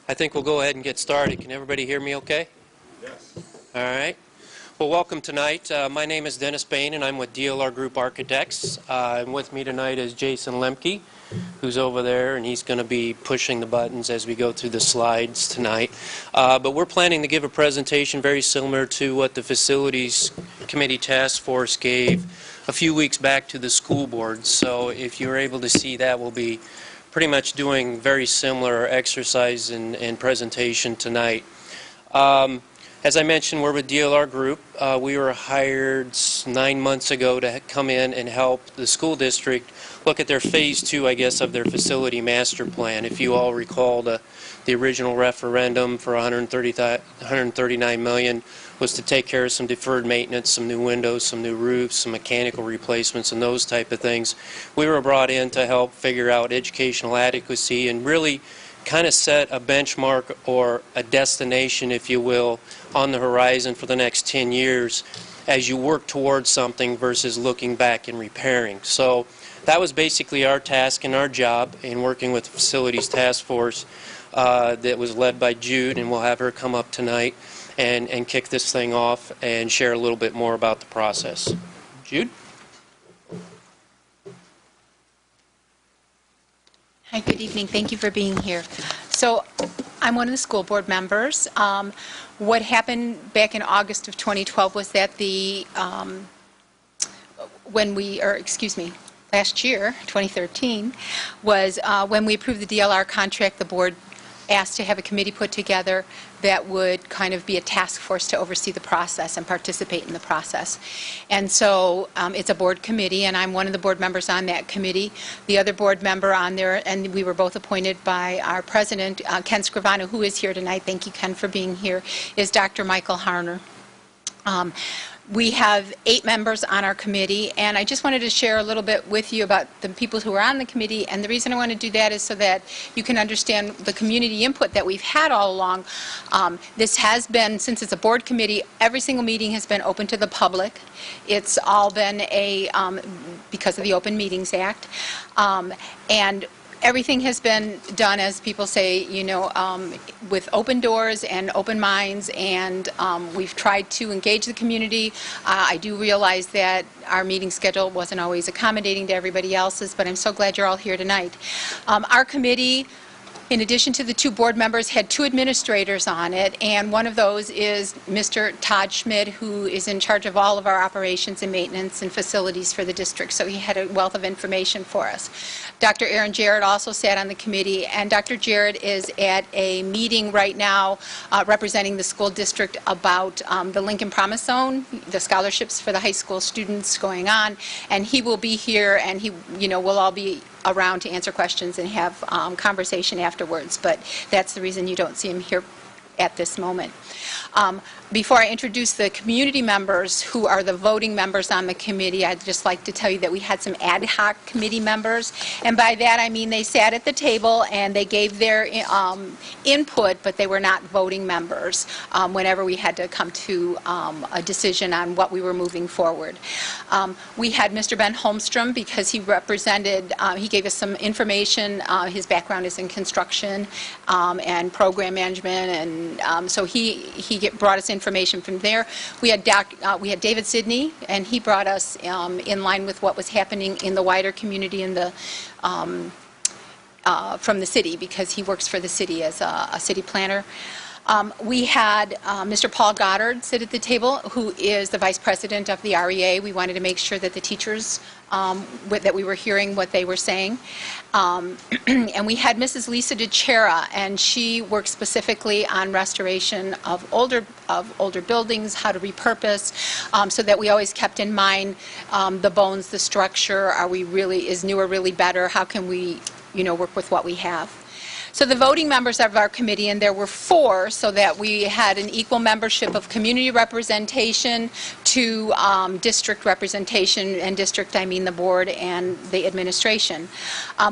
I think we'll go ahead and get started. Can everybody hear me okay? Yes. All right. Well, welcome tonight. My name is Dennis Bain, and I'm with DLR Group Architects. And with me tonight is Jason Lemke, who's over there, and he's going to be pushing the buttons as we go through the slides tonight. But we're planning to give a presentation very similar to what the Facilities Committee Task Force gave a few weeks back to the school board. So if you're able to see that, we'll be pretty much doing very similar exercise and presentation tonight. As I mentioned, we're with DLR Group. We were hired 9 months ago to come in and help the school district look at their phase 2, I guess, of their facility master plan. If you all recall, the original referendum for $139 million was to take care of some deferred maintenance, some new windows, some new roofs, some mechanical replacements, and those type of things. We were brought in to help figure out educational adequacy and really kind of set a benchmark or a destination, if you will, on the horizon for the next 10 years as you work towards something versus looking back and repairing. So that was basically our task and our job in working with the Facilities Task Force that was led by Jude, and we'll have her come up tonight and kick this thing off and share a little bit more about the process. Jude? Hi, good evening. Thank you for being here. So I'm one of the school board members. What happened back in August of 2012 was that last year, 2013, was when we approved the DLR contract, the board asked to have a committee put together that would kind of be a task force to oversee the process and participate in the process. And so it's a board committee, and I'm one of the board members on that committee. The other board member on there, and we were both appointed by our president, Ken Scrivano, who is here tonight. Thank you, Ken, for being here, is Dr. Michael Harner. We have 8 members on our committee, and I just wanted to share a little bit with you about the people who are on the committee. And the reason I want to do that is so that you can understand the community input that we've had all along. This has been, since it's a board committee, every single meeting has been open to the public. It's all been because of the Open Meetings Act. And everything has been done, as people say, with open doors and open minds, and we've tried to engage the community. I do realize that our meeting schedule wasn't always accommodating to everybody else's, but I'm so glad you're all here tonight. Our committee, in addition to the 2 board members, had 2 administrators on it, and one of those is Mr. Todd Schmidt, who is in charge of all of our operations and maintenance and facilities for the district, so he had a wealth of information for us. Dr. Aaron Jarrett also sat on the committee, and Dr. Jarrett is at a meeting right now representing the school district about the Lincoln Promise Zone, the scholarships for the high school students going on, and he will be here, and we'll all be around to answer questions and have conversation afterwards, but that's the reason you don't see him here at this moment. Before I introduce the community members who are the voting members on the committee, I'd just like to tell you that we had some ad hoc committee members, and by that I mean they sat at the table and they gave their input, but they were not voting members whenever we had to come to a decision on what we were moving forward. We had Mr. Ben Holmstrom because he represented, he gave us some information. His background is in construction and program management, and so he brought us information from there. We had David Sidney, and he brought us in line with what was happening in the wider community in the from the city, because he works for the city as a city planner. We had Mr. Paul Goddard sit at the table, who is the vice president of the REA. We wanted to make sure that the teachers, that we were hearing what they were saying. And we had Mrs. Lisa DeCera, and she works specifically on restoration of older buildings, how to repurpose, so that we always kept in mind the bones, the structure. Is newer really better? How can we, work with what we have? So the voting members of our committee, and there were 4, so that we had an equal membership of community representation to district representation, and district I mean the board and the administration.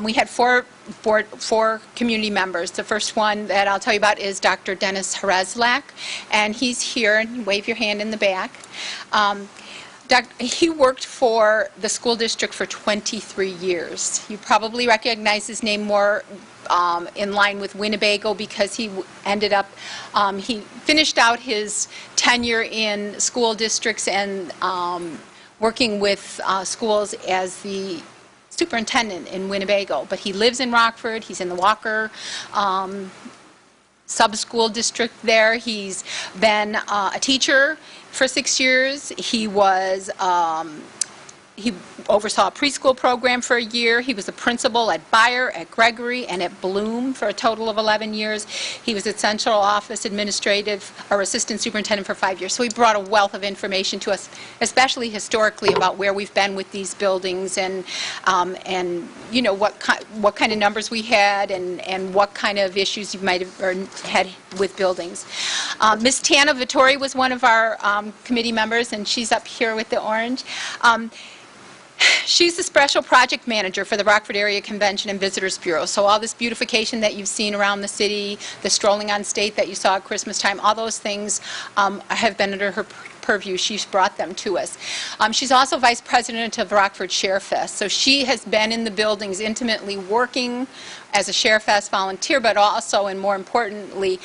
We had 4 community members. The first one that I'll tell you about is Dr. Dennis Herezlak, and he's here, and wave your hand in the back. He worked for the school district for 23 years. You probably recognize his name more in line with Winnebago because he ended up, he finished out his tenure in school districts and working with schools as the superintendent in Winnebago. But he lives in Rockford. He's in the Walker sub-school district there. He's been a teacher for 6 years. He was he oversaw a preschool program for a year. He was a principal at Bayer, at Gregory, and at Bloom for a total of 11 years. He was at Central Office Administrative or Assistant Superintendent for 5 years. So he brought a wealth of information to us, especially historically about where we've been with these buildings and you know what kind of numbers we had and what kind of issues you might have had with buildings. Ms. Tana Vittori was one of our committee members, and she's up here with the orange. She's the special project manager for the Rockford Area Convention and Visitors Bureau. So all this beautification that you've seen around the city, the strolling on state that you saw at Christmas time, all those things have been under her purview. She's brought them to us. She's also vice president of Rockford Share Fest. So she has been in the buildings intimately working as a Share Fest volunteer, but also, and more importantly,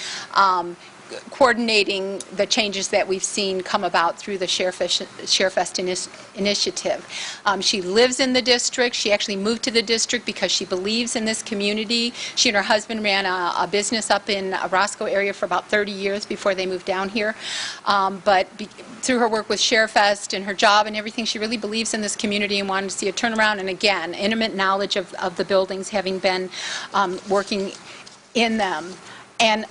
coordinating the changes that we've seen come about through the Share Fest initiative. She lives in the district. She actually moved to the district because she believes in this community. She and her husband ran a business up in Roscoe area for about 30 years before they moved down here. But through her work with Share Fest and her job and everything, she really believes in this community and wanted to see a turnaround. And again, intimate knowledge of the buildings, having been working in them. And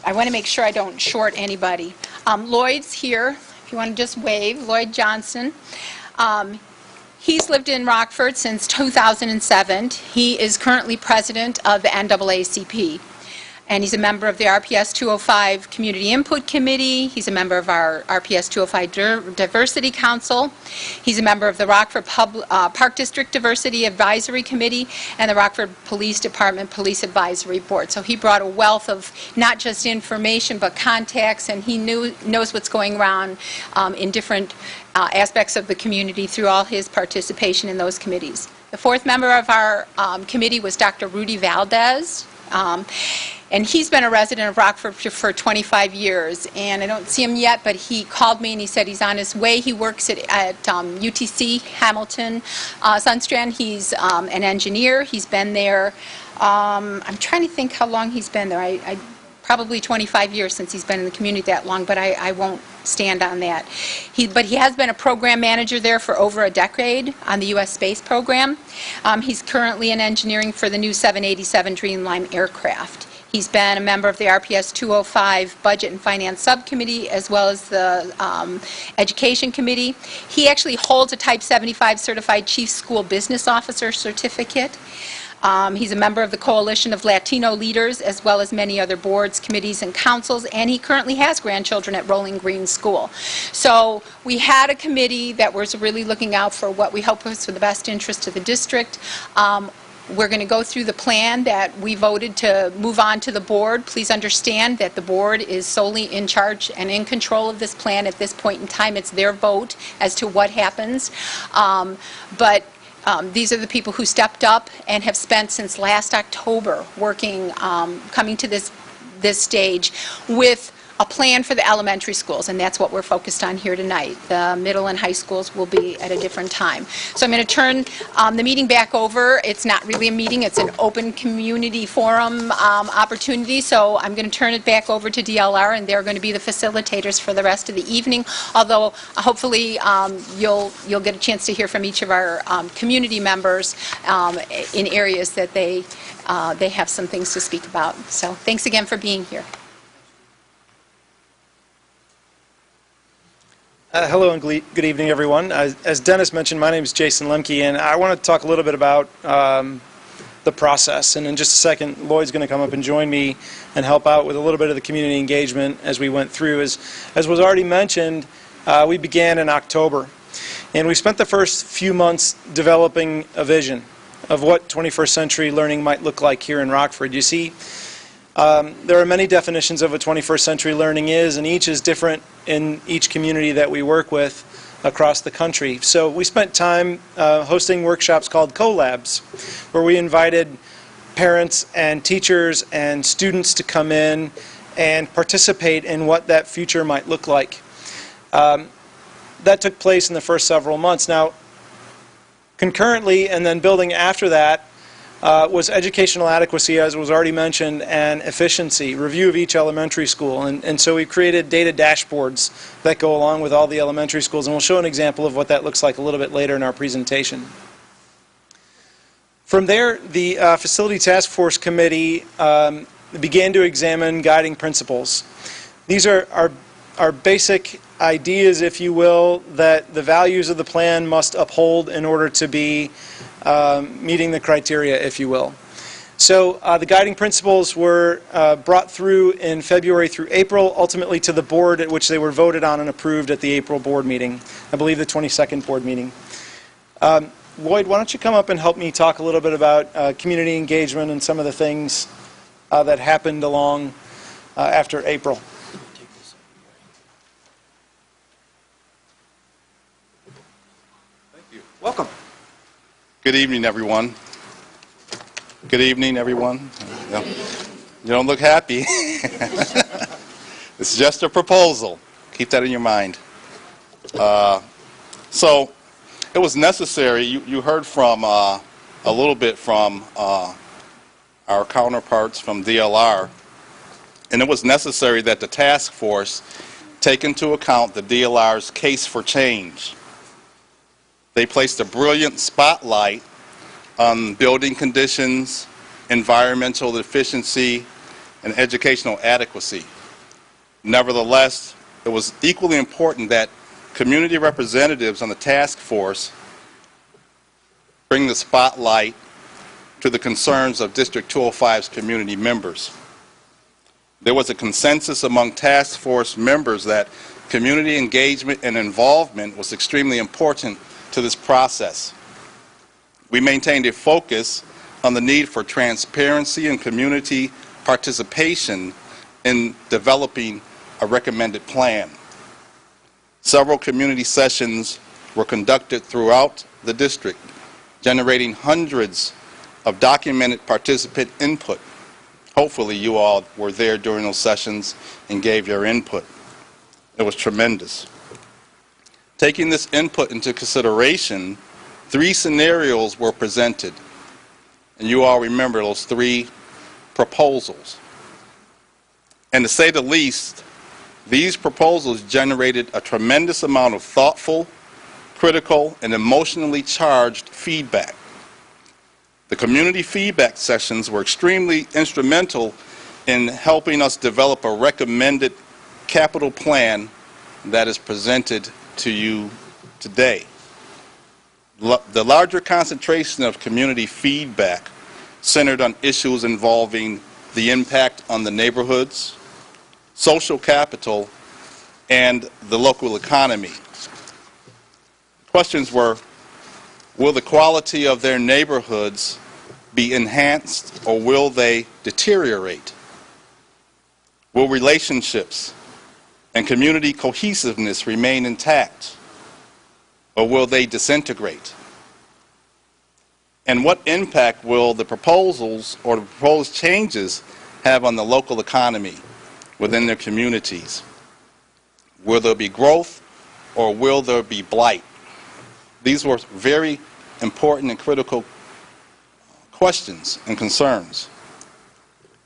I want to make sure I don't short anybody. Lloyd's here, if you want to just wave. Lloyd Johnson. He's lived in Rockford since 2007. He is currently president of the NAACP. And he's a member of the RPS 205 Community Input Committee. He's a member of our RPS 205 Diversity Council. He's a member of the Rockford Park District Diversity Advisory Committee and the Rockford Police Department Police Advisory Board. So he brought a wealth of not just information but contacts, and he knows what's going around in different aspects of the community through all his participation in those committees. The fourth member of our committee was Dr. Rudy Valdez. And he's been a resident of Rockford for 25 years, and I don't see him yet, but he called me and he said he's on his way. He works at UTC Hamilton Sunstrand. He's an engineer. He's been there, I'm trying to think how long he's been there. Probably 25 years since he's been in the community that long, but I won't stand on that. But he has been a program manager there for over a decade on the U.S. space program. He's currently in engineering for the new 787 Dreamliner aircraft. He's been a member of the RPS 205 Budget and Finance Subcommittee as well as the Education Committee. He actually holds a Type 75 Certified Chief School Business Officer certificate. He's a member of the Coalition of Latino Leaders as well as many other boards, committees, and councils, and he currently has grandchildren at Rolling Green School. So we had a committee that was really looking out for what we hope was for the best interest of the district. We're going to go through the plan that we voted to move on to the board. Please understand that the board is solely in charge and in control of this plan at this point in time. It's their vote as to what happens. These are the people who stepped up and have spent since last October working, coming to this stage with a plan for the elementary schools, and that's what we're focused on here tonight. The middle and high schools will be at a different time. So I'm going to turn the meeting back over. It's not really a meeting, it's an open community forum opportunity, so I'm going to turn it back over to DLR, and they're going to be the facilitators for the rest of the evening, although hopefully you'll get a chance to hear from each of our community members in areas that they have some things to speak about. So thanks again for being here. Hello and good evening, everyone. As Dennis mentioned, my name is Jason Lemke, and I want to talk a little bit about the process. And in just a second, Lloyd's going to come up and join me and help out with a little bit of the community engagement as we went through. As was already mentioned, we began in October, and we spent the first few months developing a vision of what 21st century learning might look like here in Rockford. You see, there are many definitions of what 21st century learning is, and each is different in each community that we work with. across the country. So we spent time hosting workshops called CoLabs, where we invited parents and teachers and students to come in and participate in what that future might look like. That took place in the first several months. Now, concurrently and then building after that was educational adequacy, as was already mentioned, and efficiency, review of each elementary school. And so we created data dashboards that go along with all the elementary schools, and we'll show an example of what that looks like a little bit later in our presentation. From there, the Facility Task Force Committee began to examine guiding principles. These are basic ideas, if you will, that the values of the plan must uphold in order to be meeting the criteria, if you will. So the guiding principles were brought through in February through April, ultimately to the board, at which they were voted on and approved at the April board meeting, I believe the 22nd board meeting. Lloyd, why don't you come up and help me talk a little bit about community engagement and some of the things that happened along after April. Welcome. Good evening, everyone. Good evening, everyone. You don't look happy. It's just a proposal. Keep that in your mind. So it was necessary. You heard from a little bit from our counterparts from DLR, and it was necessary that the task force take into account the DLR's case for change. They placed a brilliant spotlight on building conditions, environmental efficiency, and educational adequacy. Nevertheless, it was equally important that community representatives on the task force bring the spotlight to the concerns of District 205's community members. There was a consensus among task force members that community engagement and involvement was extremely important to this process. We maintained a focus on the need for transparency and community participation in developing a recommended plan. Several community sessions were conducted throughout the district, generating hundreds of documented participant input. Hopefully you all were there during those sessions and gave your input. It was tremendous. Taking this input into consideration, 3 scenarios were presented. And you all remember those 3 proposals. And to say the least, these proposals generated a tremendous amount of thoughtful, critical, and emotionally charged feedback. The community feedback sessions were extremely instrumental in helping us develop a recommended capital plan that is presented to you today. The larger concentration of community feedback centered on issues involving the impact on the neighborhoods, social capital, and the local economy. Questions were, will the quality of their neighborhoods be enhanced or will they deteriorate? Will relationships and community cohesiveness remain intact, or will they disintegrate? And what impact will the proposals or the proposed changes have on the local economy within their communities? Will there be growth or will there be blight? These were very important and critical questions and concerns.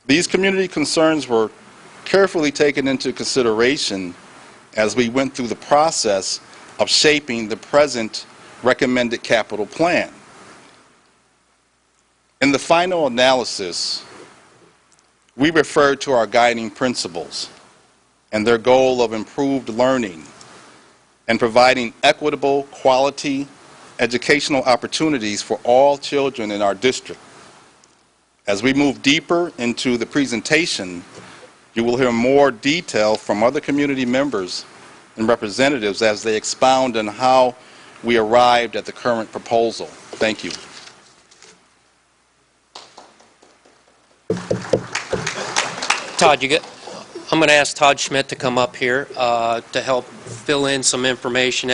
These community concerns were carefully taken into consideration as we went through the process of shaping the present recommended capital plan. In the final analysis, we referred to our guiding principles and their goal of improved learning and providing equitable, quality educational opportunities for all children in our district. As we move deeper into the presentation, you will hear more detail from other community members and representatives as they expound on how we arrived at the current proposal. Thank you. Todd, you get I'm going to ask Todd Schmidt to come up here to help fill in some information.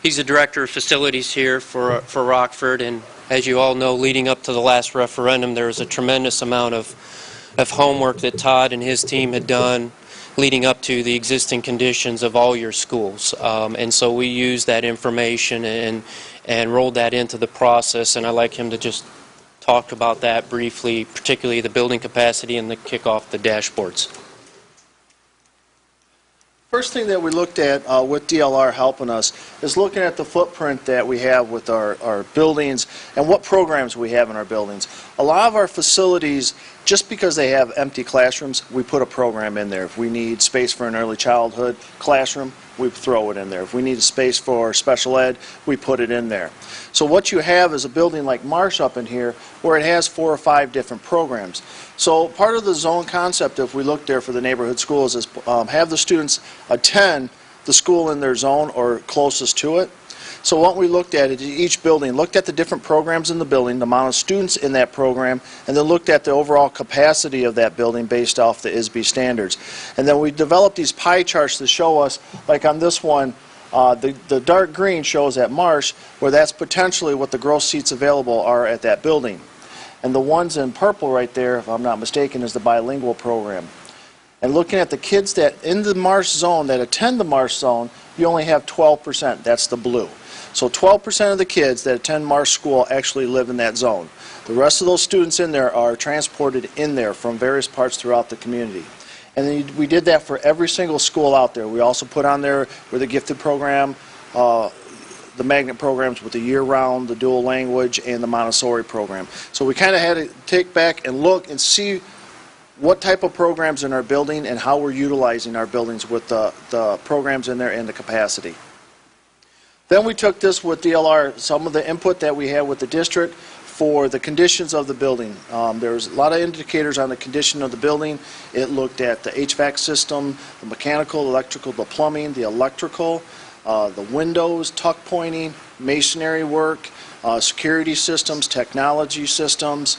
He's the Director of Facilities here for Rockford, and as you all know, leading up to the last referendum, there was a tremendous amount of homework that Todd and his team had done leading up to the existing conditions of all your schools. And so we used that information and rolled that into the process, and I'd like him to just talk about that briefly, particularly the building capacity and the kick off the dashboards. First thing that we looked at with DLR helping us is looking at the footprint that we have with our buildings and what programs we have in our buildings. A lot of our facilities, just because they have empty classrooms, we put a program in there. If we need space for an early childhood classroom, we throw it in there. If we need a space for special ed, we put it in there. So what you have is a building like Marsh up in here where it has 4 or 5 different programs. So part of the zone concept, if we look there for the neighborhood schools, is have the students attend the school in their zone or closest to it. So what we looked at is each building, looked at the different programs in the building, the amount of students in that program, and then looked at the overall capacity of that building based off the ISB standards. And then we developed these pie charts to show us, like on this one, the dark green shows at Marsh where that's potentially what the gross seats available are at that building. And the ones in purple right there, if I'm not mistaken, is the bilingual program. And looking at the kids that in the Marsh zone that attend the Marsh zone, you only have 12%. That's the blue. So 12% of the kids that attend Marsh School actually live in that zone. The rest of those students in there are transported in there from various parts throughout the community. And then we did that for every single school out there. We also put on there with the gifted program, the magnet programs with the year-round, the dual language, and the Montessori program. So we kind of had to take back and look and see what type of programs in our building and how we're utilizing our buildings with the programs in there and the capacity. Then we took this with DLR, some of the input that we had with the district for the conditions of the building. There's a lot of indicators on the condition of the building. It looked at the HVAC system, the mechanical, electrical, the plumbing, the electrical, the windows, tuck pointing, masonry work, security systems, technology systems,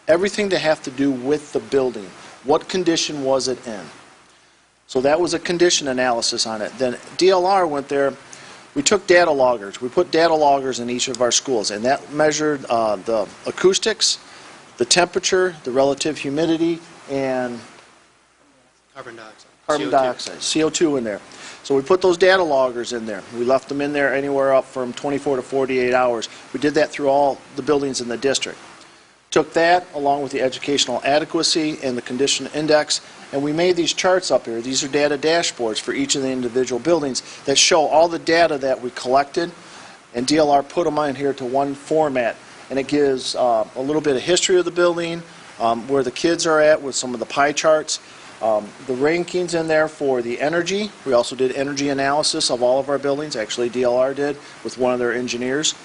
everything that have to do with the building. What condition was it in? So that was a condition analysis on it. Then DLR went there. We took data loggers. We put data loggers in each of our schools, and that measured the acoustics, the temperature, the relative humidity, and Carbon dioxide. carbon dioxide, CO2 in there. So we put those data loggers in there. We left them in there anywhere up from 24 to 48 hours. We did that through all the buildings in the district. Took that along with the educational adequacy and the condition index, and we made these charts up here. These are data dashboards for each of the individual buildings that show all the data that we collected, and DLR put them in here to one format, and it gives a little bit of history of the building, where the kids are at with some of the pie charts, the rankings in there for the energy. We also did energy analysis of all of our buildings. Actually, DLR did with one of their engineers.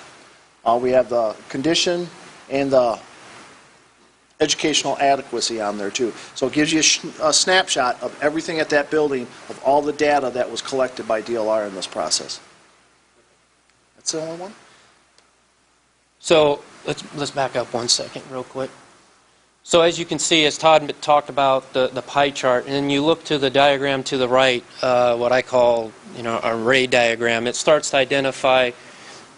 We have the condition and the educational adequacy on there too. So it gives you a snapshot of everything at that building, of all the data that was collected by DLR in this process. That's the only one? So let's back up one second real quick. So as you can see, as Todd talked about the pie chart, and you look to the diagram to the right, what I call an array diagram, it starts to identify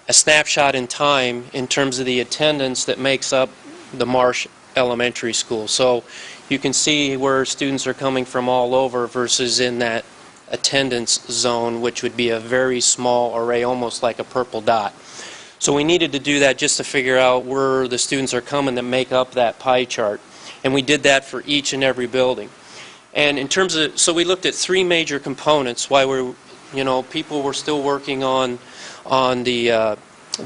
a snapshot in time in terms of the attendance that makes up the Marsh Elementary School. So you can see where students are coming from all over versus in that attendance zone, which would be a very small array, almost like a purple dot. So we needed to do that just to figure out where the students are coming that make up that pie chart. And we did that for each and every building. And in terms of, so we looked at 3 major components why people were still working on the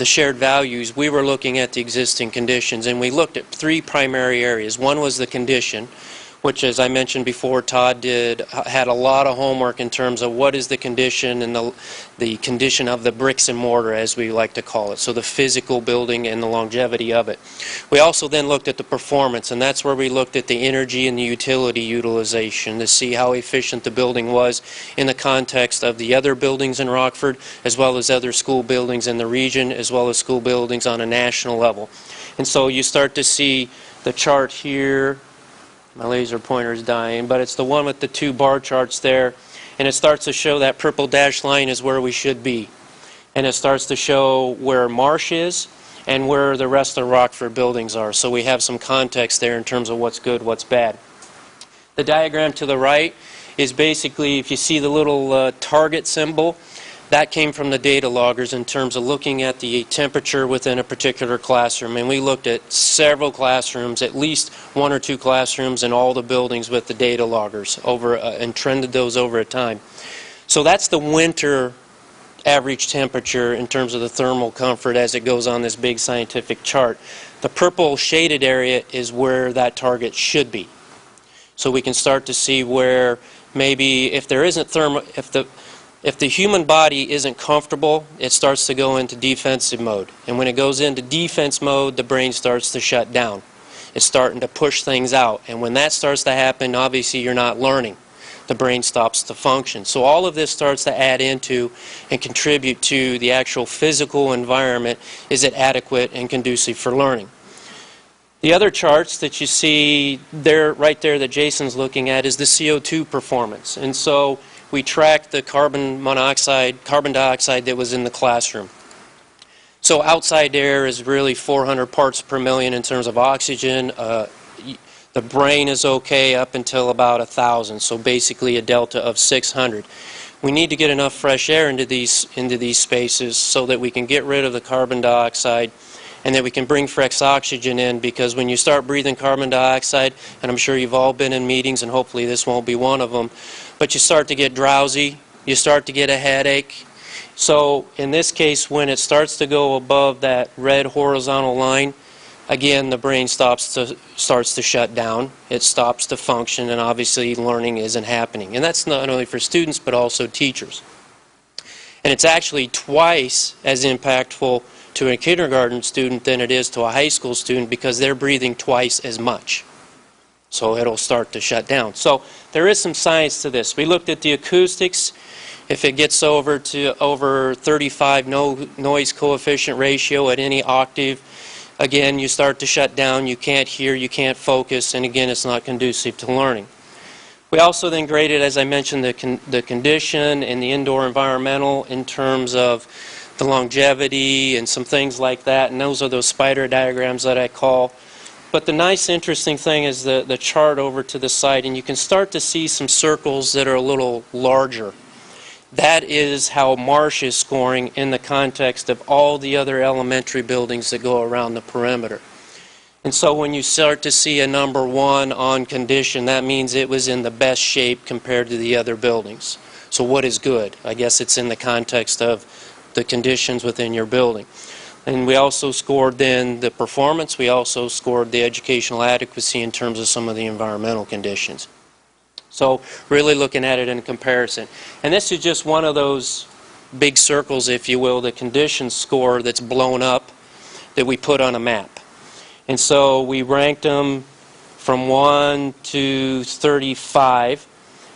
shared values. We were looking at the existing conditions, and we looked at 3 primary areas. One was the condition, which, as I mentioned before, Todd had a lot of homework in terms of what is the condition and the condition of the bricks and mortar, as we like to call it, so the physical building and the longevity of it. We also then looked at the performance, and that's where we looked at the energy and the utility utilization to see how efficient the building was in the context of the other buildings in Rockford, as well as other school buildings in the region, as well as school buildings on a national level. And so you start to see the chart here, My laser pointer is dying, but it's the one with the 2 bar charts there, and it starts to show that purple dashed line is where we should be. And it starts to show where Marsh is and where the rest of the Rockford buildings are. So we have some context there in terms of what's good, what's bad. The diagram to the right is basically, if you see the little target symbol, that came from the data loggers in terms of looking at the temperature within a particular classroom. And we looked at several classrooms, at least 1 or 2 classrooms in all the buildings with the data loggers over and trended those over time. So that's the winter average temperature in terms of the thermal comfort as it goes on this big scientific chart. The purple shaded area is where that target should be. So we can start to see where maybe if there isn't if the human body isn't comfortable, it starts to go into defensive mode. And when it goes into defense mode, the brain starts to shut down. It's starting to push things out. And when that starts to happen, obviously you're not learning. The brain stops to function. So all of this starts to add into and contribute to the actual physical environment. Is it adequate and conducive for learning? The other charts that you see there, right there, that Jason's looking at is the CO2 performance. And so we track the carbon dioxide that was in the classroom. So outside air is really 400 parts per million in terms of oxygen. The brain is okay up until about 1,000, so basically a delta of 600. We need to get enough fresh air into these spaces so that we can get rid of the carbon dioxide and that we can bring fresh oxygen in, because when you start breathing carbon dioxide, and I'm sure you've all been in meetings and hopefully this won't be one of them, but you start to get drowsy, you start to get a headache. So in this case, when it starts to go above that red horizontal line, again, the brain starts to shut down, it stops to function, and obviously learning isn't happening. And that's not only for students, but also teachers. And it's actually twice as impactful to a kindergarten student than it is to a high school student, because they're breathing twice as much. So it'll start to shut down. So there is some science to this. We looked at the acoustics. If it gets over 35 noise coefficient ratio at any octave, again, you start to shut down, you can't hear, you can't focus, and again, it's not conducive to learning. We also then graded, as I mentioned, the condition and the indoor environmental in terms of the longevity and some things like that, and those are those spider diagrams that I call. But the nice, interesting thing is the chart over to the side, and you can start to see some circles that are a little larger. That is how Marsh is scoring in the context of all the other elementary buildings that go around the perimeter. And so when you start to see a number 1 on condition, that means it was in the best shape compared to the other buildings. So what is good? I guess it's in the context of the conditions within your building. And we also scored then the performance. We also scored the educational adequacy in terms of some of the environmental conditions. So really looking at it in comparison. And this is just one of those big circles, if you will, the condition score that's blown up that we put on a map. And so we ranked them from 1 to 35,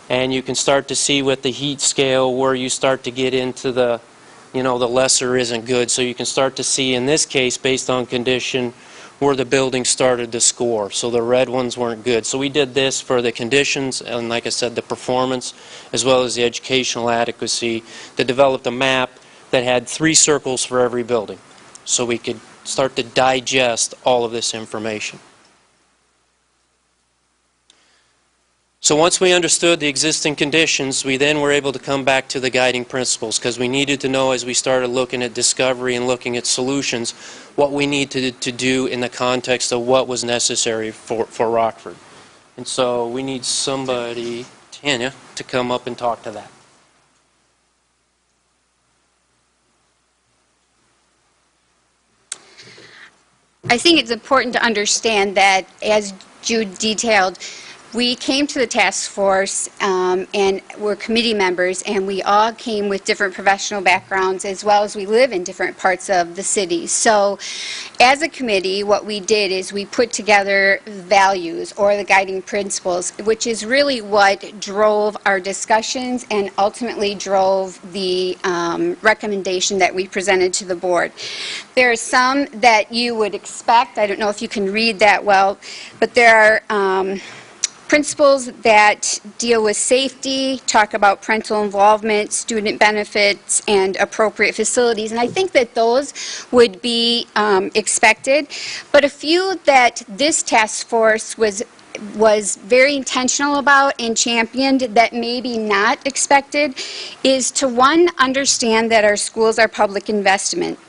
and you can start to see with the heat scale where you start to get into the, the lesser isn't good. So you can start to see in this case, based on condition, where the building started to score. So the red ones weren't good. So we did this for the conditions and, like I said, the performance as well as the educational adequacy, to develop a map that had 3 circles for every building so we could start to digest all of this information. So once we understood the existing conditions, we then were able to come back to the guiding principles, because we needed to know, as we started looking at discovery and looking at solutions, what we needed to do in the context of what was necessary for Rockford. And so we need somebody, Tanya, to come up and talk to that. I think it's important to understand that, as Jude detailed, we came to the task force and we're committee members, and we all came with different professional backgrounds, as well as we live in different parts of the city. So as a committee, what we did is we put together values, or the guiding principles, which is really what drove our discussions and ultimately drove the recommendation that we presented to the board. There are some that you would expect. I don't know if you can read that well, but there are principles that deal with safety, talk about parental involvement, student benefits, and appropriate facilities. And I think that those would be expected. But a few that this task force was very intentional about and championed that maybe not expected is to, one, understand that our schools are public investments.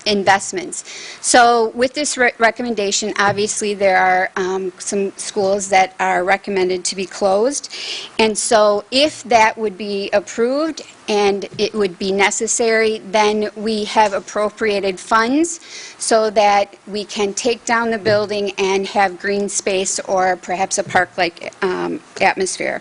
So with this recommendation, obviously there are some schools that are recommended to be closed. And so if that would be approved and it would be necessary, then we have appropriated funds so that we can take down the building and have green space or perhaps a park-like atmosphere.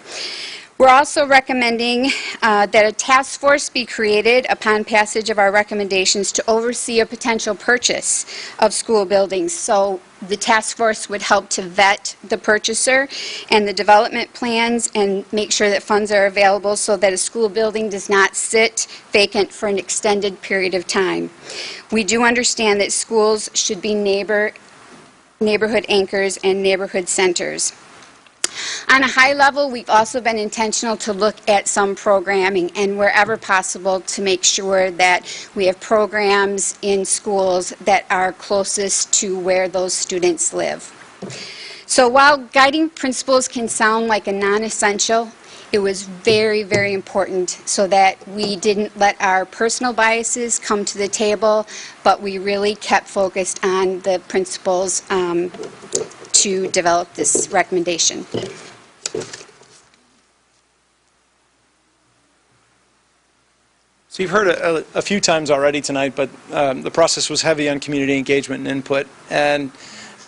We're also recommending that a task force be created upon passage of our recommendations to oversee a potential purchase of school buildings. So the task force would help to vet the purchaser and the development plans and make sure that funds are available so that a school building does not sit vacant for an extended period of time. We do understand that schools should be neighborhood anchors and neighborhood centers. On a high level, we've also been intentional to look at some programming and wherever possible to make sure that we have programs in schools that are closest to where those students live. So while guiding principles can sound like a non-essential, it was very, very important so that we didn't let our personal biases come to the table, but we really kept focused on the principles to develop this recommendation. So you've heard a few times already tonight, but the process was heavy on community engagement and input. And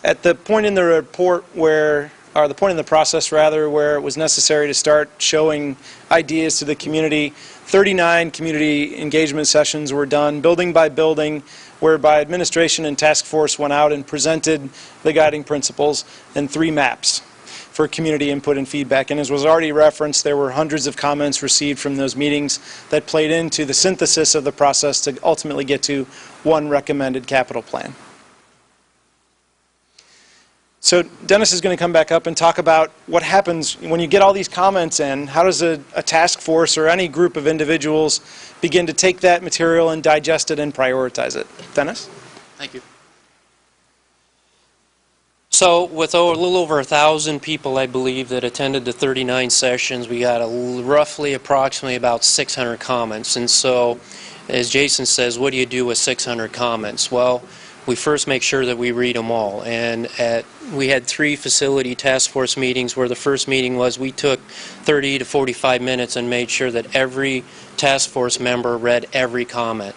at the point in the report where, or the point in the process rather, where it was necessary to start showing ideas to the community, 39 community engagement sessions were done, building by building, whereby administration and task force went out and presented the guiding principles and 3 maps for community input and feedback. And as was already referenced, there were hundreds of comments received from those meetings that played into the synthesis of the process to ultimately get to one recommended capital plan. So Dennis is going to come back up and talk about what happens when you get all these comments in. How does a task force or any group of individuals begin to take that material and digest it and prioritize it? Dennis? Thank you. So with a little over 1,000 people, I believe, that attended the 39 sessions, we got approximately about 600 comments. And so, as Jason says, what do you do with 600 comments? Well, we first make sure that we read them all. And we had 3 facility task force meetings where the first meeting was we took 30 to 45 minutes and made sure that every task force member read every comment.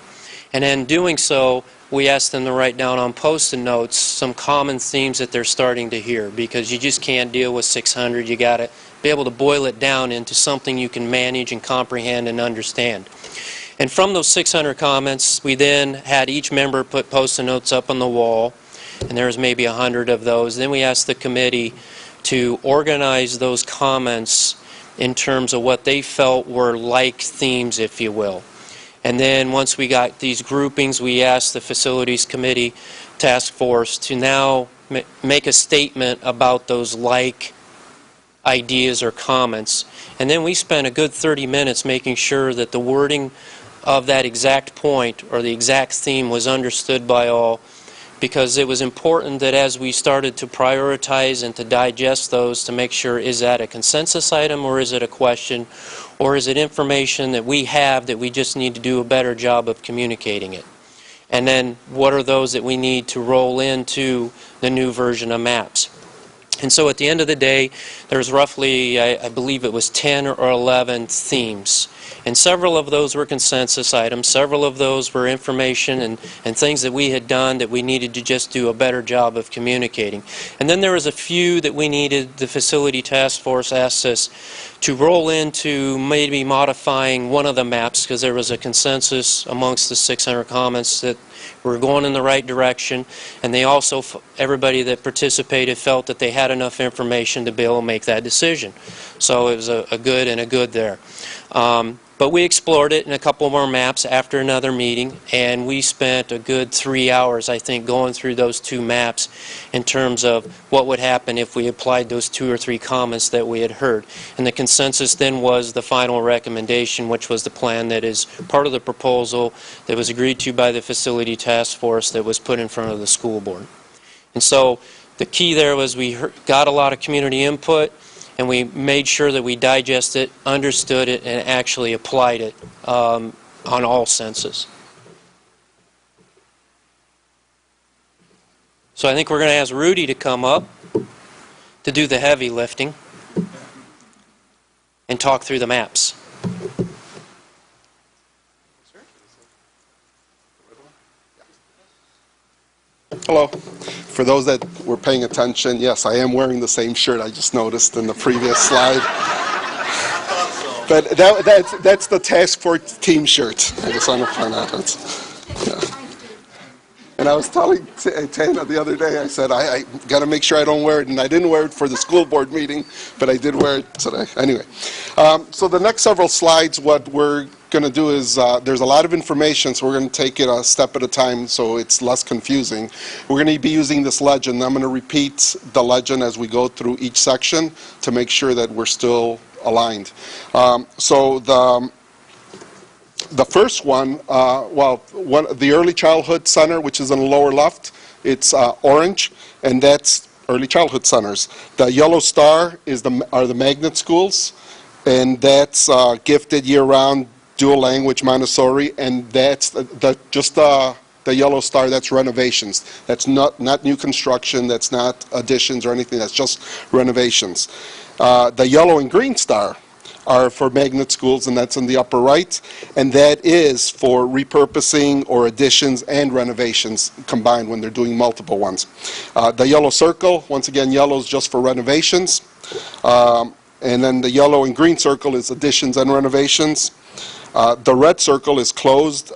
And in doing so, we asked them to write down on Post-it notes some common themes that they're starting to hear, because you just can't deal with 600. You got to be able to boil it down into something you can manage and comprehend and understand. And from those 600 comments, we then had each member put Post-it notes up on the wall, and there was maybe 100 of those. Then we asked the committee to organize those comments in terms of what they felt were like themes, if you will. And then once we got these groupings, we asked the Facilities Committee Task Force to now make a statement about those like ideas or comments. And then we spent a good 30 minutes making sure that the wording of that exact point or the exact theme was understood by all, because it was important that as we started to prioritize and to digest those, to make sure, is that a consensus item or is it a question, or is it information that we have that we just need to do a better job of communicating it? And then what are those that we need to roll into the new version of MAPS? And so at the end of the day, there's roughly, I believe it was 10 or 11 themes. And several of those were consensus items. Several of those were information and things that we had done that we needed to just do a better job of communicating. And then there was a few that we needed, the Facility Task Force asked us to roll into maybe modifying one of the maps, because there was a consensus amongst the 600 comments that we're going in the right direction, and they also, everybody that participated felt that they had enough information to be able to make that decision. So it was a good and a good there. But we explored it in a couple more maps after another meeting, and we spent a good 3 hours, I think, going through those 2 maps in terms of what would happen if we applied those 2 or 3 comments that we had heard. And the consensus then was the final recommendation, which was the plan that is part of the proposal that was agreed to by the facility task force that was put in front of the school board. And so the key there was we got a lot of community input, and we made sure that we digested it, understood it, and actually applied it on all senses. So I think we're going to ask Rudy to come up to do the heavy lifting and talk through the maps. Hello. For those that were paying attention, yes, I am wearing the same shirt I just noticed in the previous slide. But that's the task force team shirt. I just want to point out. Yeah. And I was telling Tana the other day, I said, I got to make sure I don't wear it. And I didn't wear it for the school board meeting, but I did wear it today. Anyway, so the next several slides, what we're going to do is, there's a lot of information, so we're going to take it a step at a time so it's less confusing. We're going to be using this legend. I'm going to repeat the legend as we go through each section to make sure that we're still aligned. So the first one, the Early Childhood Center, which is in the lower left, it's orange, and that's Early Childhood Centers. The yellow star are the magnet schools, and that's gifted year-round, dual language Montessori, and that's just the yellow star, that's renovations. That's not new construction, that's not additions or anything, that's just renovations. The yellow and green star are for magnet schools, and that's in the upper right, and that is for repurposing or additions and renovations combined when they're doing multiple ones. The yellow circle, once again, yellow is just for renovations, and then the yellow and green circle is additions and renovations. The red circle is closed,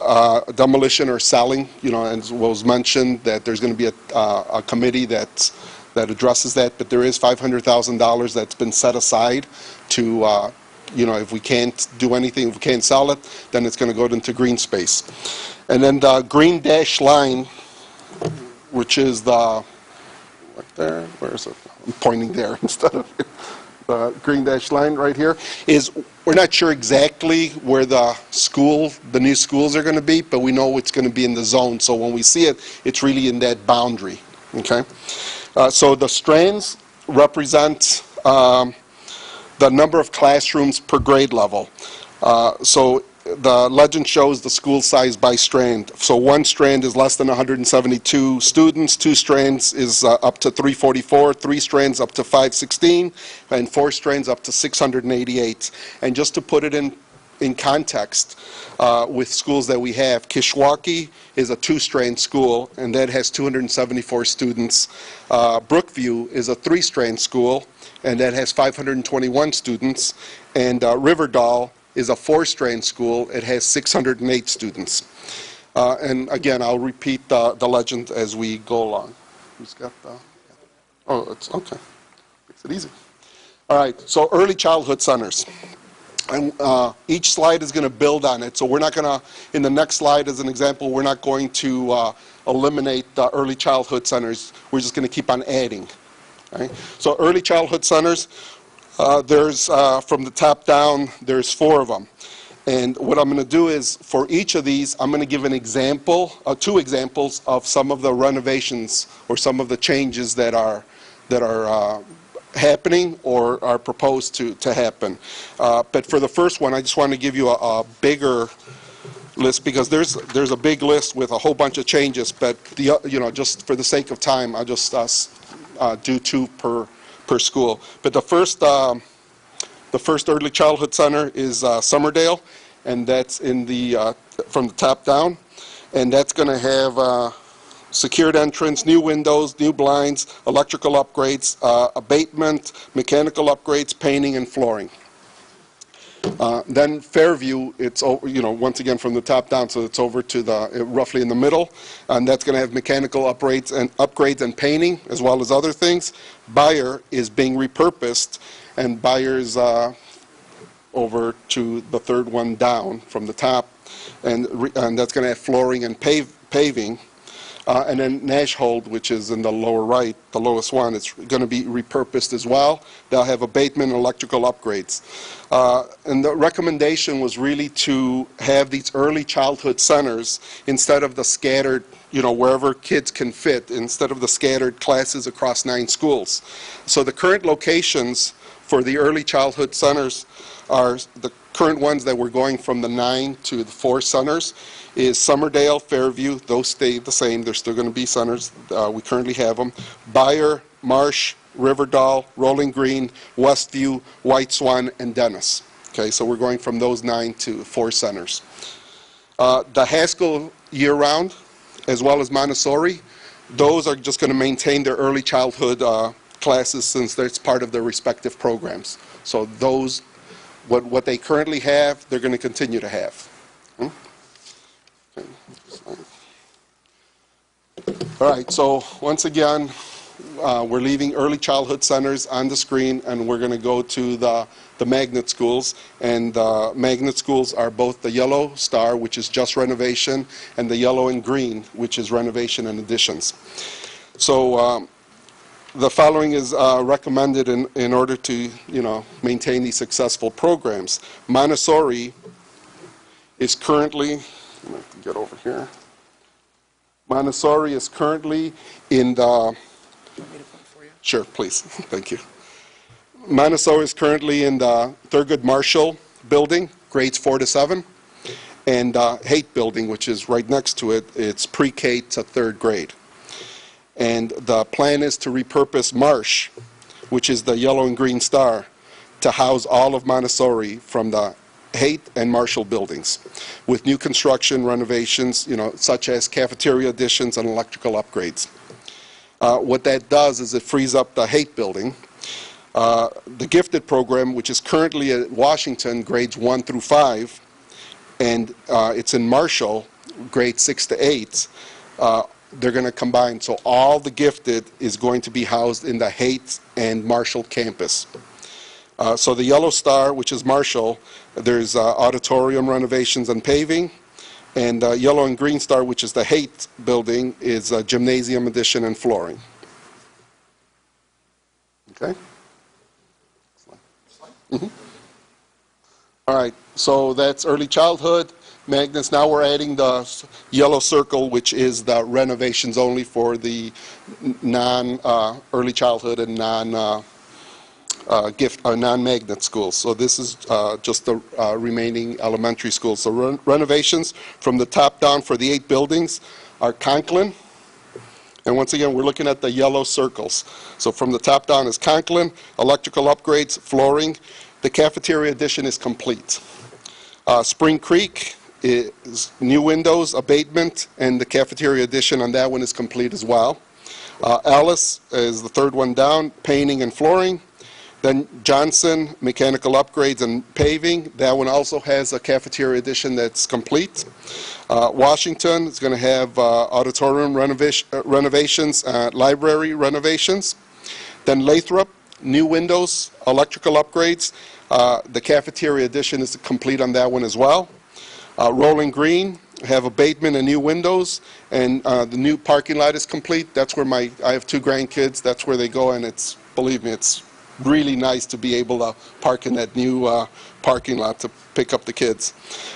demolition or selling, as was mentioned, that there's going to be a committee that addresses that, but there is $500,000 that's been set aside to, if we can't do anything, if we can't sell it, then it's going to go into green space. And then the green dashed line, which is right there, where is it? I'm pointing there instead of the green dashed line right here, is we're not sure exactly where the new schools are going to be, but we know it's going to be in the zone. So when we see it, it's really in that boundary. Okay. So the strands represent the number of classrooms per grade level. So the legend shows the school size by strand. So one strand is less than 172 students, 2 strands is up to 344, 3 strands up to 516, and 4 strands up to 688. And just to put it in context, with schools that we have, Kishwaukee is a 2-strand school, and that has 274 students. Brookview is a 3-strand school, and that has 521 students. And Riverdale is a 4-strand school. It has 608 students. And again, I'll repeat the legend as we go along. Who's got the? Oh, it's okay. Makes it easy. All right. So early childhood centers. And each slide is going to build on it. So we're not going to, in the next slide as an example, we're not going to eliminate the early childhood centers. We're just going to keep on adding. Right? So early childhood centers, there's, from the top down, there's 4 of them. And what I'm going to do is, for each of these, I'm going to give an example, 2 examples of some of the renovations or some of the changes that are happening or are proposed to happen. But for the first one, I just want to give you a bigger list, because there's a big list with a whole bunch of changes. But just for the sake of time, I'll just do 2 per school. But the first early childhood center is Summerdale, and that's in the from the top down, and that's going to have secured entrance, new windows, new blinds, electrical upgrades, abatement, mechanical upgrades, painting, and flooring. Then Fairview, it's once again from the top down, so it's over to the roughly in the middle, and that's going to have mechanical upgrades and painting as well as other things. Bayer is being repurposed, and Bayer's over to the third one down from the top, and that's going to have flooring and paving. And then Nashhold, which is in the lower right, the lowest one, it's going to be repurposed as well. They'll have abatement and electrical upgrades. And the recommendation was really to have these early childhood centers instead of the scattered, wherever kids can fit, instead of the scattered classes across 9 schools. So the current locations for the early childhood centers are the current ones that we're going from the 9 to the 4 centers is Summerdale, Fairview. Those stay the same. They're still going to be centers. We currently have them. Beyer, Marsh, Riverdale, Rolling Green, Westview, White Swan, and Dennis. Okay, so we're going from those 9 to 4 centers. The Haskell year-round, as well as Montessori, those are just going to maintain their early childhood classes since that's part of their respective programs. So those, what they currently have, they're going to continue to have. All right, so once again, we're leaving early childhood centers on the screen, and we're going to go to the magnet schools. And the magnet schools are both the yellow star, which is just renovation, and the yellow and green, which is renovation and additions. So the following is recommended in order to, maintain these successful programs. Montessori is currently, I'm going to have to get over here. Montessori is currently in the, sure, please, thank you. Montessori is currently in the Thurgood Marshall building, grades 4 to 7, and Haight building, which is right next to it, it's pre-K to 3rd grade. And the plan is to repurpose Marsh, which is the yellow and green star, to house all of Montessori from the Haight and Marshall buildings, with new construction renovations, such as cafeteria additions and electrical upgrades. What that does is it frees up the Haight building. The gifted program, which is currently at Washington, grades 1 through 5, and it's in Marshall, grades 6 to 8, they're going to combine. So all the gifted is going to be housed in the Haight and Marshall campus. So the yellow star, which is Marshall, there's auditorium renovations and paving. And yellow and green star, which is the Haight building, is gymnasium addition and flooring. Okay? Mm-hmm. All right, so that's early childhood. Magnus, now we're adding the yellow circle, which is the renovations only for the non-early childhood and non-magnet schools. So this is just the remaining elementary schools. So renovations from the top down for the 8 buildings are Conklin. And once again, we're looking at the yellow circles. So from the top down is Conklin, electrical upgrades, flooring. The cafeteria addition is complete. Spring Creek is new windows, abatement, and the cafeteria addition on that one is complete as well. Alice is the 3rd one down, painting and flooring. Then Johnson, mechanical upgrades and paving. That one also has a cafeteria addition that's complete. Washington is going to have auditorium renovations, library renovations. Then Lathrop, new windows, electrical upgrades. The cafeteria addition is complete on that one as well. Rolling Green have abatement and new windows, and the new parking lot is complete. That's where I have 2 grandkids. That's where they go, and it's, believe me, it's really nice to be able to park in that new parking lot to pick up the kids.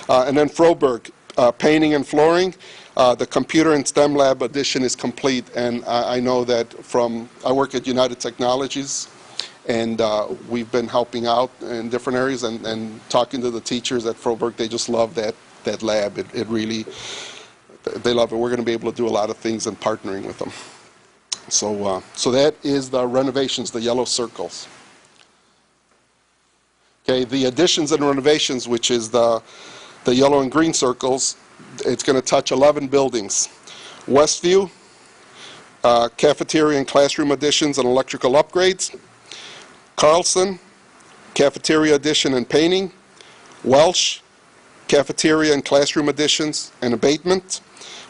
And then Froberg, painting and flooring. The computer and STEM lab addition is complete, and I know that I work at United Technologies, and we've been helping out in different areas and talking to the teachers at Froberg. They just love that lab. It really, they love it. We're going to be able to do a lot of things in partnering with them. So that is the renovations, the yellow circles. Okay, the additions and renovations, which is the yellow and green circles, it's going to touch 11 buildings. Westview, cafeteria and classroom additions and electrical upgrades. Carlson, cafeteria addition and painting. Welsh, cafeteria and classroom additions and abatement.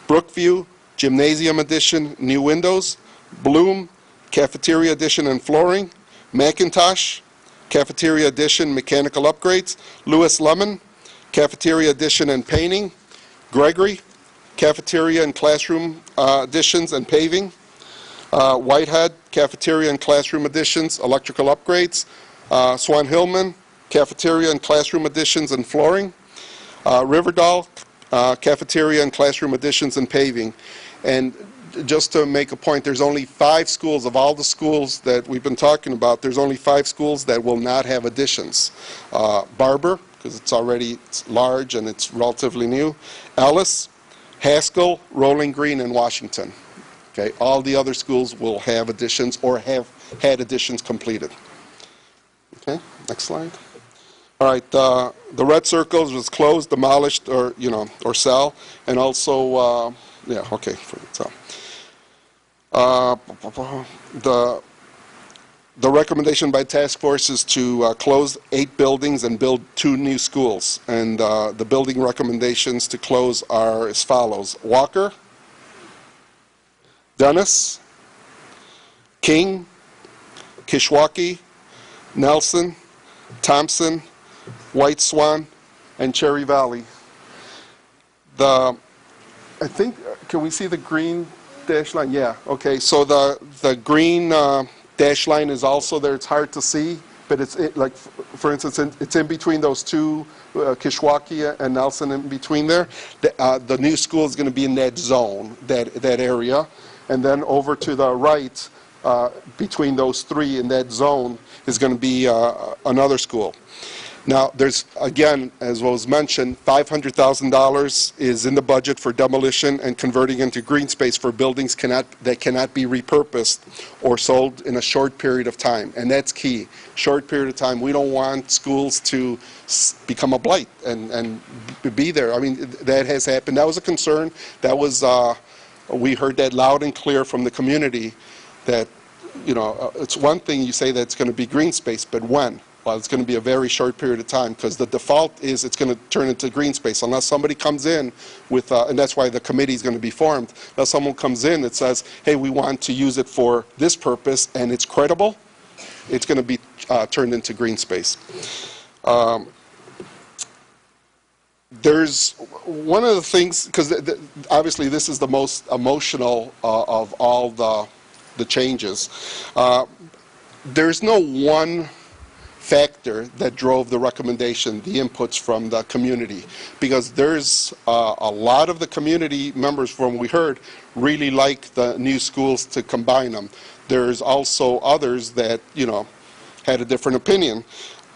Brookview, gymnasium addition, new windows. Bloom, cafeteria addition and flooring. McIntosh, cafeteria addition, mechanical upgrades. Lewis Lemon, cafeteria addition and painting. Gregory, cafeteria and classroom additions and paving. Whitehead, cafeteria and classroom additions, electrical upgrades. Swan Hillman, cafeteria and classroom additions and flooring. Riverdale, cafeteria and classroom additions and paving. And just to make a point, there's only 5 schools, of all the schools that we've been talking about, there's only 5 schools that will not have additions. Barber, because it's large and it's relatively new. Ellis, Haskell, Rolling Green, and Washington. Okay, all the other schools will have additions or have had additions completed. Okay, next slide. All right, the red circles was closed, demolished, or or sell, and also yeah, okay, so the recommendation by task force is to close 8 buildings and build 2 new schools, and the building recommendations to close are as follows: Walker, Dennis, King, Kishwaukee, Nelson, Thompson, White Swan, and Cherry Valley. I think, can we see the green dash line? Yeah, okay, so the green dash line is also there. It's hard to see, but it's like, for instance, it's in between those 2, Kishwaukee and Nelson, in between there. The new school is going to be in that zone, that area. And then over to the right, between those 3 in that zone, is going to be another school. Now, there's, again, as was mentioned, $500,000 is in the budget for demolition and converting into green space for buildings that cannot be repurposed or sold in a short period of time. And that's key. Short period of time. We don't want schools to become a blight and be there. I mean, that has happened. That was a concern. That was, we heard that loud and clear from the community that, it's one thing you say that it's going to be green space, but when? Well, it's going to be a very short period of time, because the default is it's going to turn into green space unless somebody comes in with, and that's why the committee is going to be formed, unless someone comes in that says, hey, we want to use it for this purpose, and it's credible, it's going to be turned into green space. There's one of the things, because obviously this is the most emotional of all the changes. There's no one factor that drove the recommendation, the inputs from the community, because there's a lot of the community members, from what we heard, really like the new schools to combine them. There's also others that had a different opinion,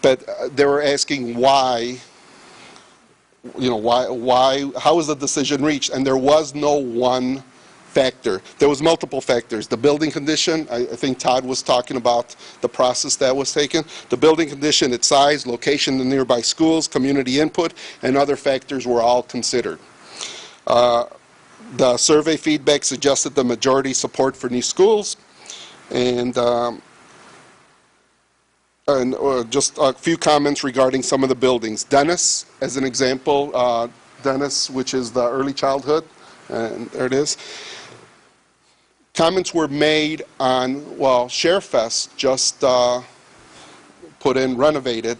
but they were asking why, how was the decision reached? And there was no one factor. There was multiple factors. The building condition, I think Todd was talking about the process that was taken. The building condition, its size, location in nearby schools, community input, and other factors were all considered. The survey feedback suggested the majority support for new schools, and just a few comments regarding some of the buildings. Dennis, as an example, Dennis, which is the early childhood, and there it is. Comments were made on, well, ShareFest just put in, renovated,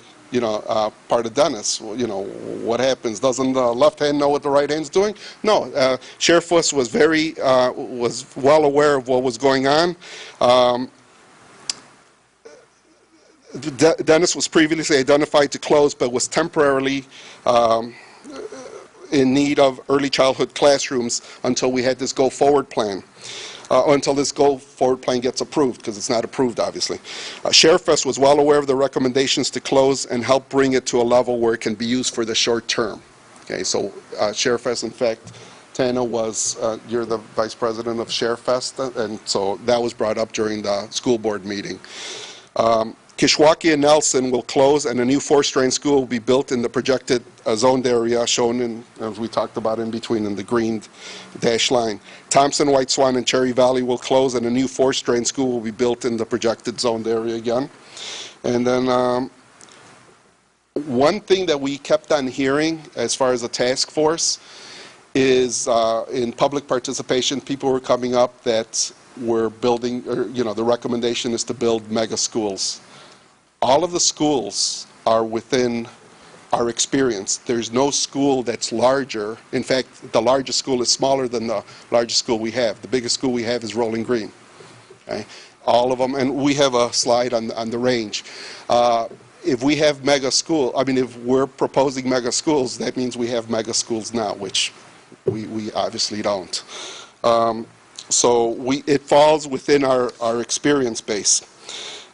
part of Dennis. What happens? Doesn't the left hand know what the right hand's doing? No, ShareFest was was well aware of what was going on. Dennis was previously identified to close, but was temporarily in need of early childhood classrooms until we had this go-forward plan, until this go-forward plan gets approved, because it's not approved, obviously. ShareFest was well aware of the recommendations to close and help bring it to a level where it can be used for the short term. Okay, so ShareFest, in fact, Tana was, you're the vice president of ShareFest, and so that was brought up during the school board meeting. Kishwaukee and Nelson will close, and a new 4-strand school will be built in the projected zoned area shown in, as we talked about, in between in the green dash line. Thompson, White Swan, and Cherry Valley will close, and a new 4-strand school will be built in the projected zoned area again. And then one thing that we kept on hearing as far as a task force is in public participation, people were coming up that were building, or, the recommendation is to build mega schools. all of the schools are within our experience. There's no school that's larger. In fact, the largest school is smaller than the largest school we have. The biggest school we have is Rolling Green. Okay? All of them, and we have a slide on the range. If we have mega school, I mean, if we're proposing mega schools, that means we have mega schools now, which we obviously don't. So it falls within our experience base.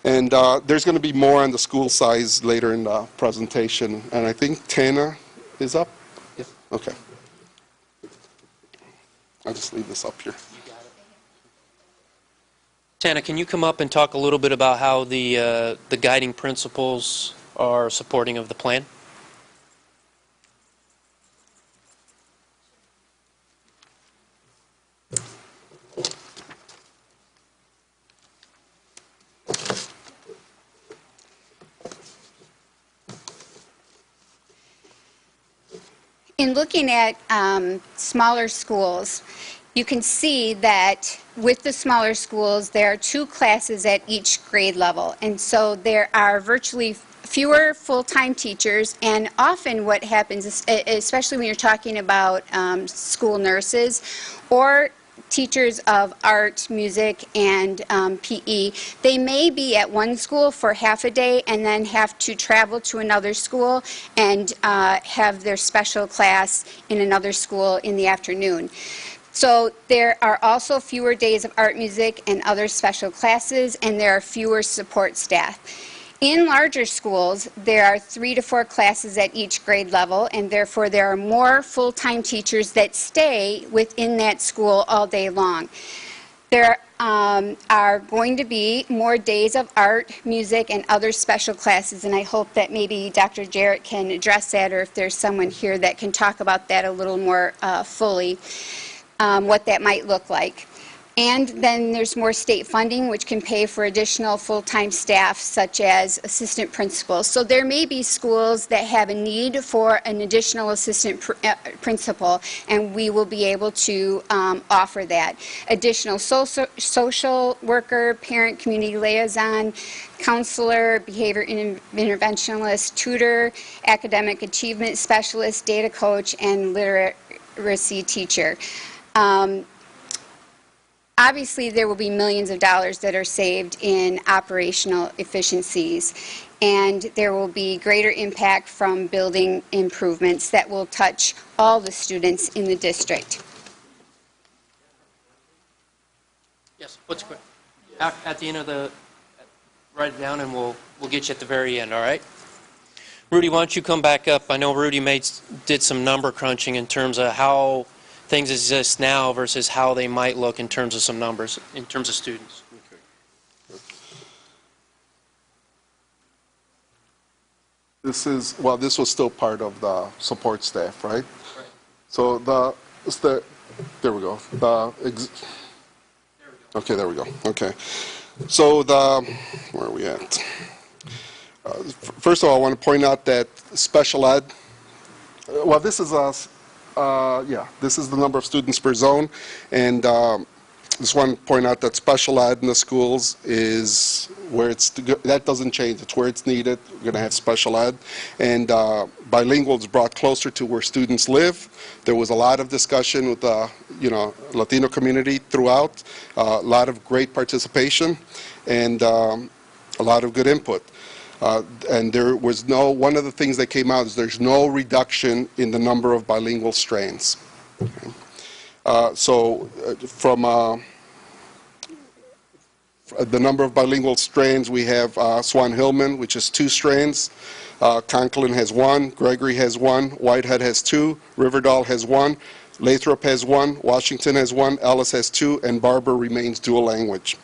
And there's going to be more on the school size later in the presentation. And I think Tana is up? Yeah. Okay. I'll just leave this up here. Tana, can you come up and talk a little bit about how the guiding principles are supporting of the plan? In looking at smaller schools, you can see that with the smaller schools, there are 2 classes at each grade level. And so there are virtually fewer full-time teachers, and often what happens, especially when you're talking about school nurses or teachers of art, music, and PE, they may be at one school for half a day and then have to travel to another school and have their special class in another school in the afternoon. So there are also fewer days of art, music, and other special classes, and there are fewer support staff. In larger schools, there are 3 to 4 classes at each grade level, and therefore there are more full-time teachers that stay within that school all day long. There are going to be more days of art, music, and other special classes, and I hope that maybe Dr. Jarrett can address that, or if there's someone here that can talk about that a little more fully, what that might look like. And then there's more state funding, which can pay for additional full-time staff, such as assistant principals. So there may be schools that have a need for an additional assistant principal, and we will be able to offer that. Additional social worker, parent community liaison, counselor, behavior interventionist, tutor, academic achievement specialist, data coach, and literacy teacher. Obviously, there will be millions of dollars that are saved in operational efficiencies, and there will be greater impact from building improvements that will touch all the students in the district. Yes, what's quick? At the end of the, write it down and we'll get you at the very end, all right? Rudy, why don't you come back up? I know Rudy did some number crunching in terms of how things exist now versus how they might look in terms of some numbers, in terms of students. Okay. This was still part of the support staff, right? Right. So there we go. Okay, there we go. Okay. So where are we at? First of all, I want to point out that special ed, this is us. This is the number of students per zone, and just want to point out that special ed in the schools is where that doesn't change. It's where it's needed. We're going to have special ed, and bilingual is brought closer to where students live. There was a lot of discussion with the Latino community throughout, a lot of great participation, and a lot of good input. And there was one of the things that came out is there's no reduction in the number of bilingual strains. Okay. From the number of bilingual strains, we have Swan Hillman, which is 2 strains. Conklin has 1, Gregory has 1, Whitehead has 2, Riverdale has 1, Lathrop has 1, Washington has 1, Ellis has 2, and Barber remains dual language.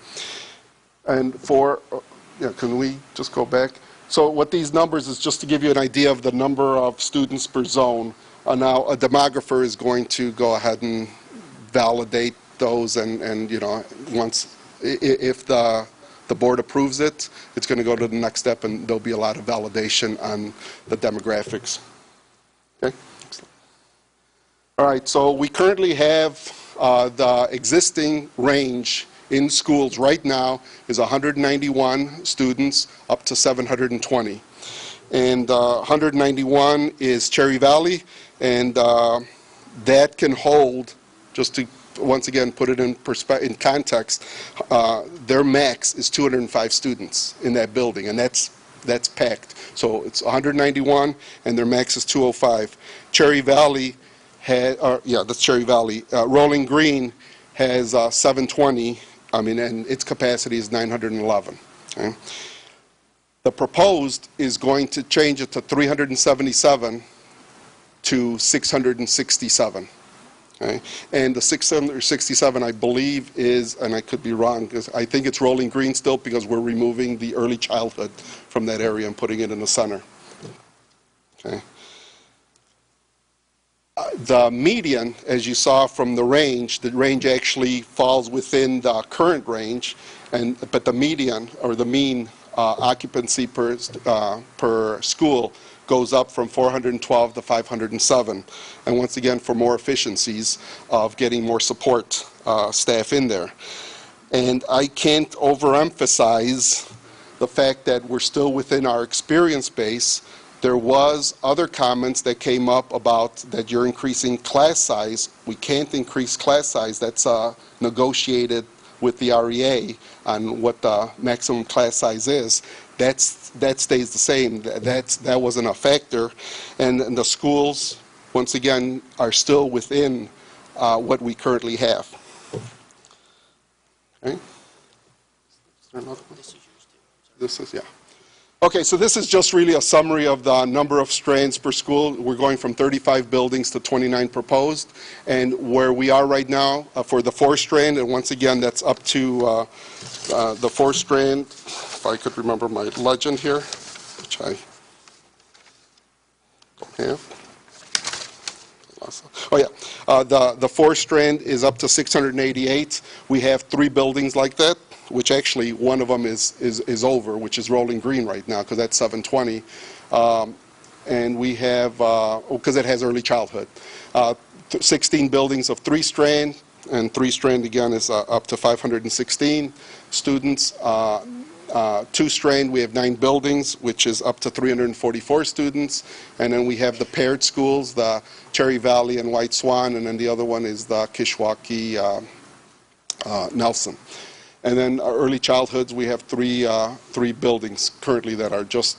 And can we just go back? So what these numbers is just to give you an idea of the number of students per zone. Now a demographer is going to go ahead and validate those, and once if the board approves it, it's going to go to the next step, and there'll be a lot of validation on the demographics. Okay. All right. So we currently have the existing range in schools right now is 191 students up to 720. And 191 is Cherry Valley, and that can hold, just to once again put it in context, their max is 205 students in that building, and that's packed. So it's 191, and their max is 205. Cherry Valley that's Cherry Valley. Rolling Green has 720, and its capacity is 911. Okay? The proposed is going to change it to 377 to 667. Okay? And the 667, I believe, is, and I could be wrong, because I think it's Rolling Green still, because we're removing the early childhood from that area and putting it in the center. Okay? The median, as you saw from the range actually falls within the current range, but the median, or the mean occupancy per school, goes up from 412 to 507. And once again, for more efficiencies of getting more support staff in there. And I can't overemphasize the fact that we're still within our experience base. There was other comments that came up about that you're increasing class size. We can't increase class size. That's negotiated with the REA on what the maximum class size is. That stays the same. That wasn't a factor. And the schools, once again, are still within what we currently have. Okay. Is there another one? This is, yeah. Okay, so this is just really a summary of the number of strands per school. We're going from 35 buildings to 29 proposed. And where we are right now for the 4th strand, and once again, that's up to the 4th strand, if I could remember my legend here, which I don't have. Oh yeah, the 4th strand is up to 688. We have 3 buildings like that, which actually one of them is over, which is Rolling Green right now, because that's 720. And we have, because it has early childhood, 16 buildings of 3 strand, and 3 strand again is up to 516 students. 2 strand, we have 9 buildings, which is up to 344 students. And then we have the paired schools, the Cherry Valley and White Swan, and then the other one is the Kishwaukee Nelson. And then early childhoods, we have 3 buildings currently that are just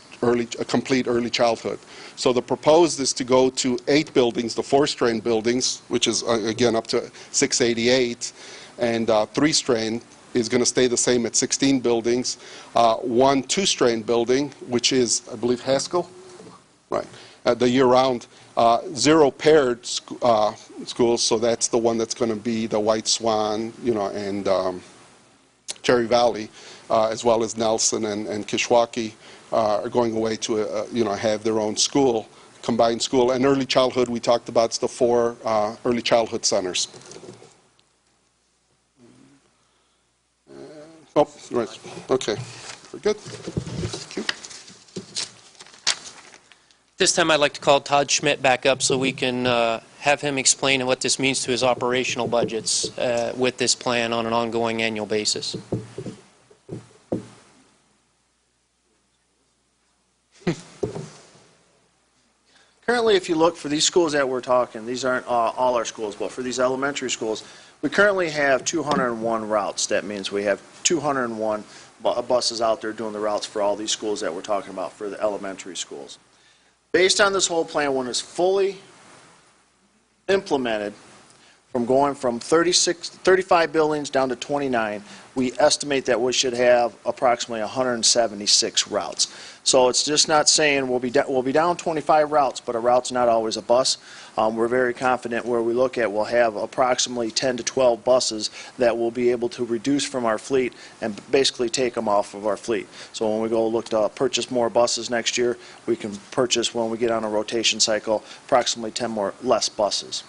complete early childhood. So the proposed is to go to 8 buildings, the 4 strand buildings, which is again up to 688, and 3 strand is going to stay the same at 16 buildings. 1 2 strand building, which is, I believe, Haskell, right? The year-round. 0 paired schools, so that's the one that's going to be the White Swan, and Cherry Valley, as well as Nelson and Kishwaukee, are going away to have their own school, combined school. And early childhood, we talked about, it's the 4 early childhood centers. Oh, right. Okay. Very good. Thank you. This time I'd like to call Todd Schmidt back up so we can have him explain what this means to his operational budgets with this plan on an ongoing annual basis. Currently, if you look for these schools that we're talking, these aren't all our schools, but for these elementary schools, we currently have 201 routes. That means we have 201 buses out there doing the routes for all these schools that we're talking about for the elementary schools. Based on this whole plan, when it's fully implemented, from going from 35 buildings down to 29, we estimate that we should have approximately 176 routes. So it's just not saying we'll be down 25 routes, but a route's not always a bus. We're very confident where we look at we'll have approximately 10 to 12 buses that we'll be able to reduce from our fleet and basically take them off of our fleet. So when we go look to purchase more buses next year, we can purchase, when we get on a rotation cycle, approximately 10 less buses.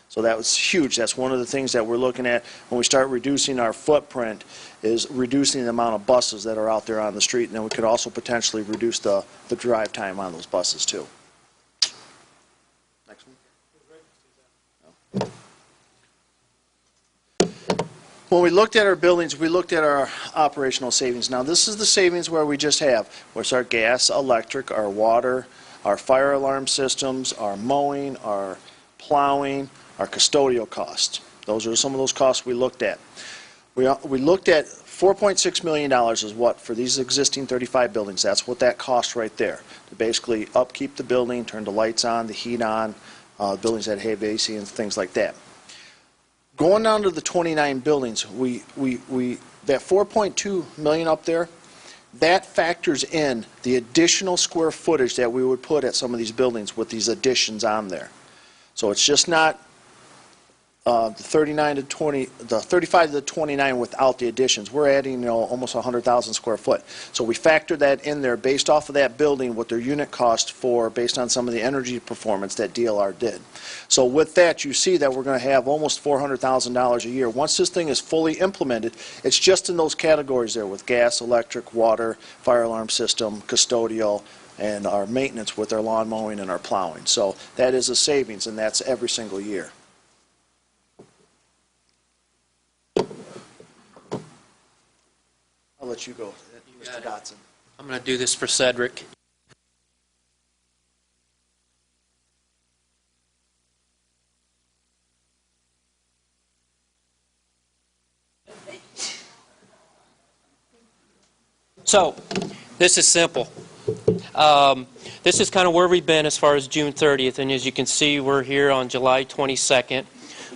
So that was huge. That's one of the things that we're looking at when we start reducing our footprint, is reducing the amount of buses that are out there on the street. And then we could also potentially reduce the drive time on those buses too. Next one. When we looked at our buildings, we looked at our operational savings. Now, this is the savings where we just have, what's our gas, electric, our water, our fire alarm systems, our mowing, our plowing, our custodial costs. Those are some of those costs we looked at. We looked at $4.6 million is what, for these existing 35 buildings, that's what that costs right there. To basically upkeep the building, turn the lights on, the heat on, buildings that have AC and things like that. Going down to the 29 buildings, that 4.2 million up there, that factors in the additional square footage that we would put at some of these buildings with these additions on there. So it's just not the 35 to the 29 without the additions. We're adding, almost 100,000 square foot. So we factored that in there based off of that building, what their unit cost for, based on some of the energy performance that DLR did. So with that, you see that we're going to have almost $400,000 a year. Once this thing is fully implemented, it's just in those categories there with gas, electric, water, fire alarm system, custodial, and our maintenance with our lawn mowing and our plowing. So that is a savings, and that's every single year. I'll let you go, Mr. Dotson. I'm going to do this for Cedric. So, this is simple. This is kind of where we've been as far as June 30th, and as you can see, we're here on July 22nd.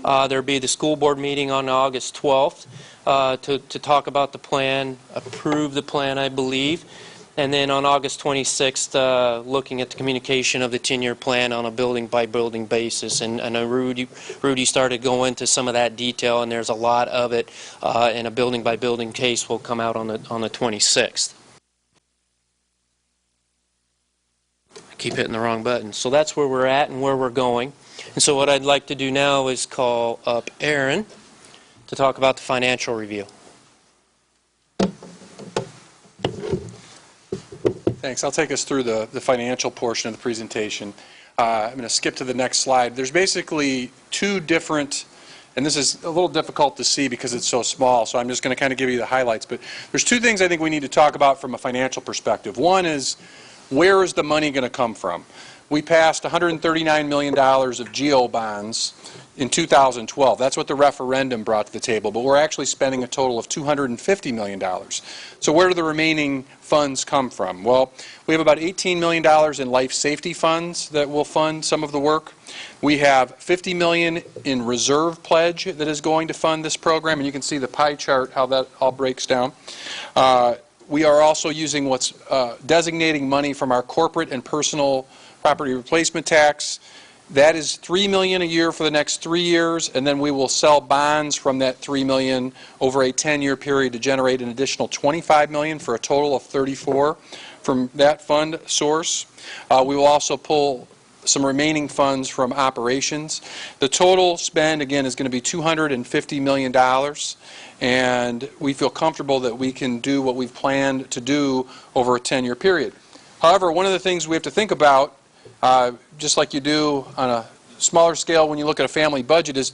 There'll be the school board meeting on August 12th to talk about the plan, approve the plan, I believe, and then on August 26th, looking at the communication of the 10-year plan on a building-by-building basis. And I know Rudy started going into some of that detail, and there's a lot of it, and a building-by-building case will come out on the 26th. I keep hitting the wrong button. So that's where we're at and where we're going. And so what I'd like to do now is call up Aaron to talk about the financial review. Thanks. I'll take us through the financial portion of the presentation. I'm going to skip to the next slide. There's basically two different, and this is a little difficult to see because it's so small, so I'm just going to kind of give you the highlights. But there's two things I think we need to talk about from a financial perspective. One is, where is the money going to come from? We passed $139 million of GO bonds in 2012. That's what the referendum brought to the table, but we're actually spending a total of $250 million. So where do the remaining funds come from? Well, we have about $18 million in life safety funds that will fund some of the work. We have $50 million in reserve pledge that is going to fund this program, and you can see the pie chart, how that all breaks down. We are also using what's designating money from our corporate and personal property replacement tax. That is $3 million a year for the next 3 years, and then we will sell bonds from that $3 million over a 10-year period to generate an additional $25 million for a total of $34 from that fund source. We will also pull some remaining funds from operations. The total spend, again, is going to be $250 million, and we feel comfortable that we can do what we've planned to do over a 10-year period. However, one of the things we have to think about, just like you do on a smaller scale when you look at a family budget, is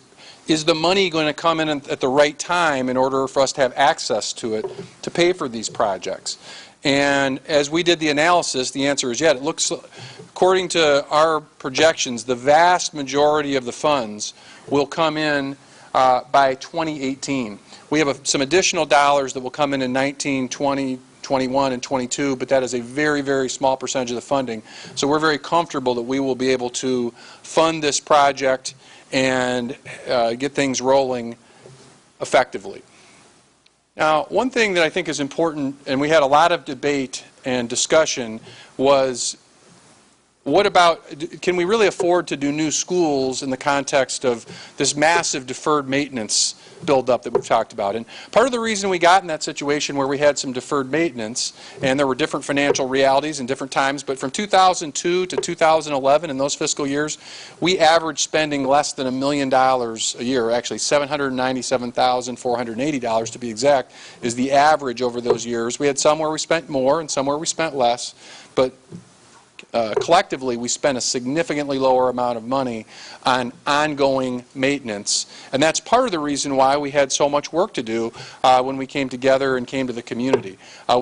the money going to come in at the right time in order for us to have access to it to pay for these projects? And as we did the analysis, the answer is yes. It looks, according to our projections, the vast majority of the funds will come in by 2018. We have some additional dollars that will come in 19, 20, 21, and 22, but that is a very, very small percentage of the funding. So we're very comfortable that we will be able to fund this project and get things rolling effectively. Now, one thing that I think is important, and we had a lot of debate and discussion, was what about, can we really afford to do new schools in the context of this massive deferred maintenance buildup that we've talked about? And part of the reason we got in that situation where we had some deferred maintenance, and there were different financial realities in different times, but from 2002 to 2011, in those fiscal years, we averaged spending less than $1 million a year. Actually, $797,480 to be exact is the average over those years. We had some where we spent more and some where we spent less, but collectively, we spent a significantly lower amount of money on ongoing maintenance. And that's part of the reason why we had so much work to do when we came together and came to the community.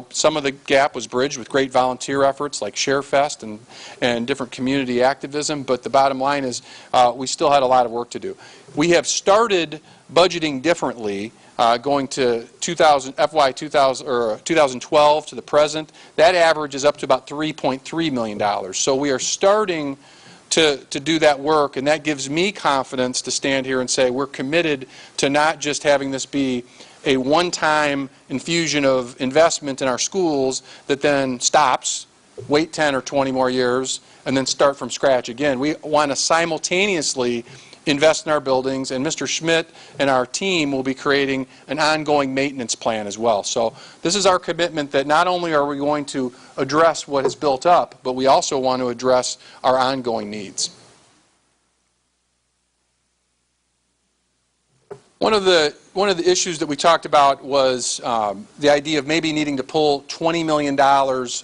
Some of the gap was bridged with great volunteer efforts like ShareFest and different community activism, but the bottom line is we still had a lot of work to do. We have started budgeting differently going to FY 2012 to the present. That average is up to about $3.3 million. So we are starting to do that work, and that gives me confidence to stand here and say we're committed to not just having this be a one-time infusion of investment in our schools that then stops, wait 10 or 20 more years, and then start from scratch again. We want to simultaneously invest in our buildings, and Mr. Schmidt and our team will be creating an ongoing maintenance plan as well. So this is our commitment that not only are we going to address what is built up, but we also want to address our ongoing needs. One of the issues that we talked about was the idea of maybe needing to pull $20 million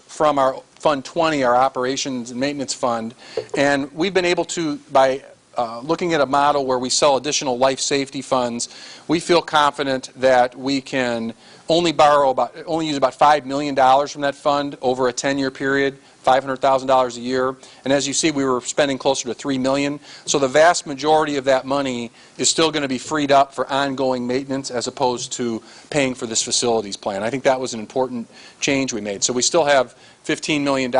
from our Fund 20, our operations and maintenance fund, and we've been able to, by looking at a model where we sell additional life safety funds, we feel confident that we can only use about $5 million from that fund over a 10-year period, $500,000 a year. And as you see, we were spending closer to $3 million. So the vast majority of that money is still going to be freed up for ongoing maintenance as opposed to paying for this facilities plan. I think that was an important change we made. So we still have $15 million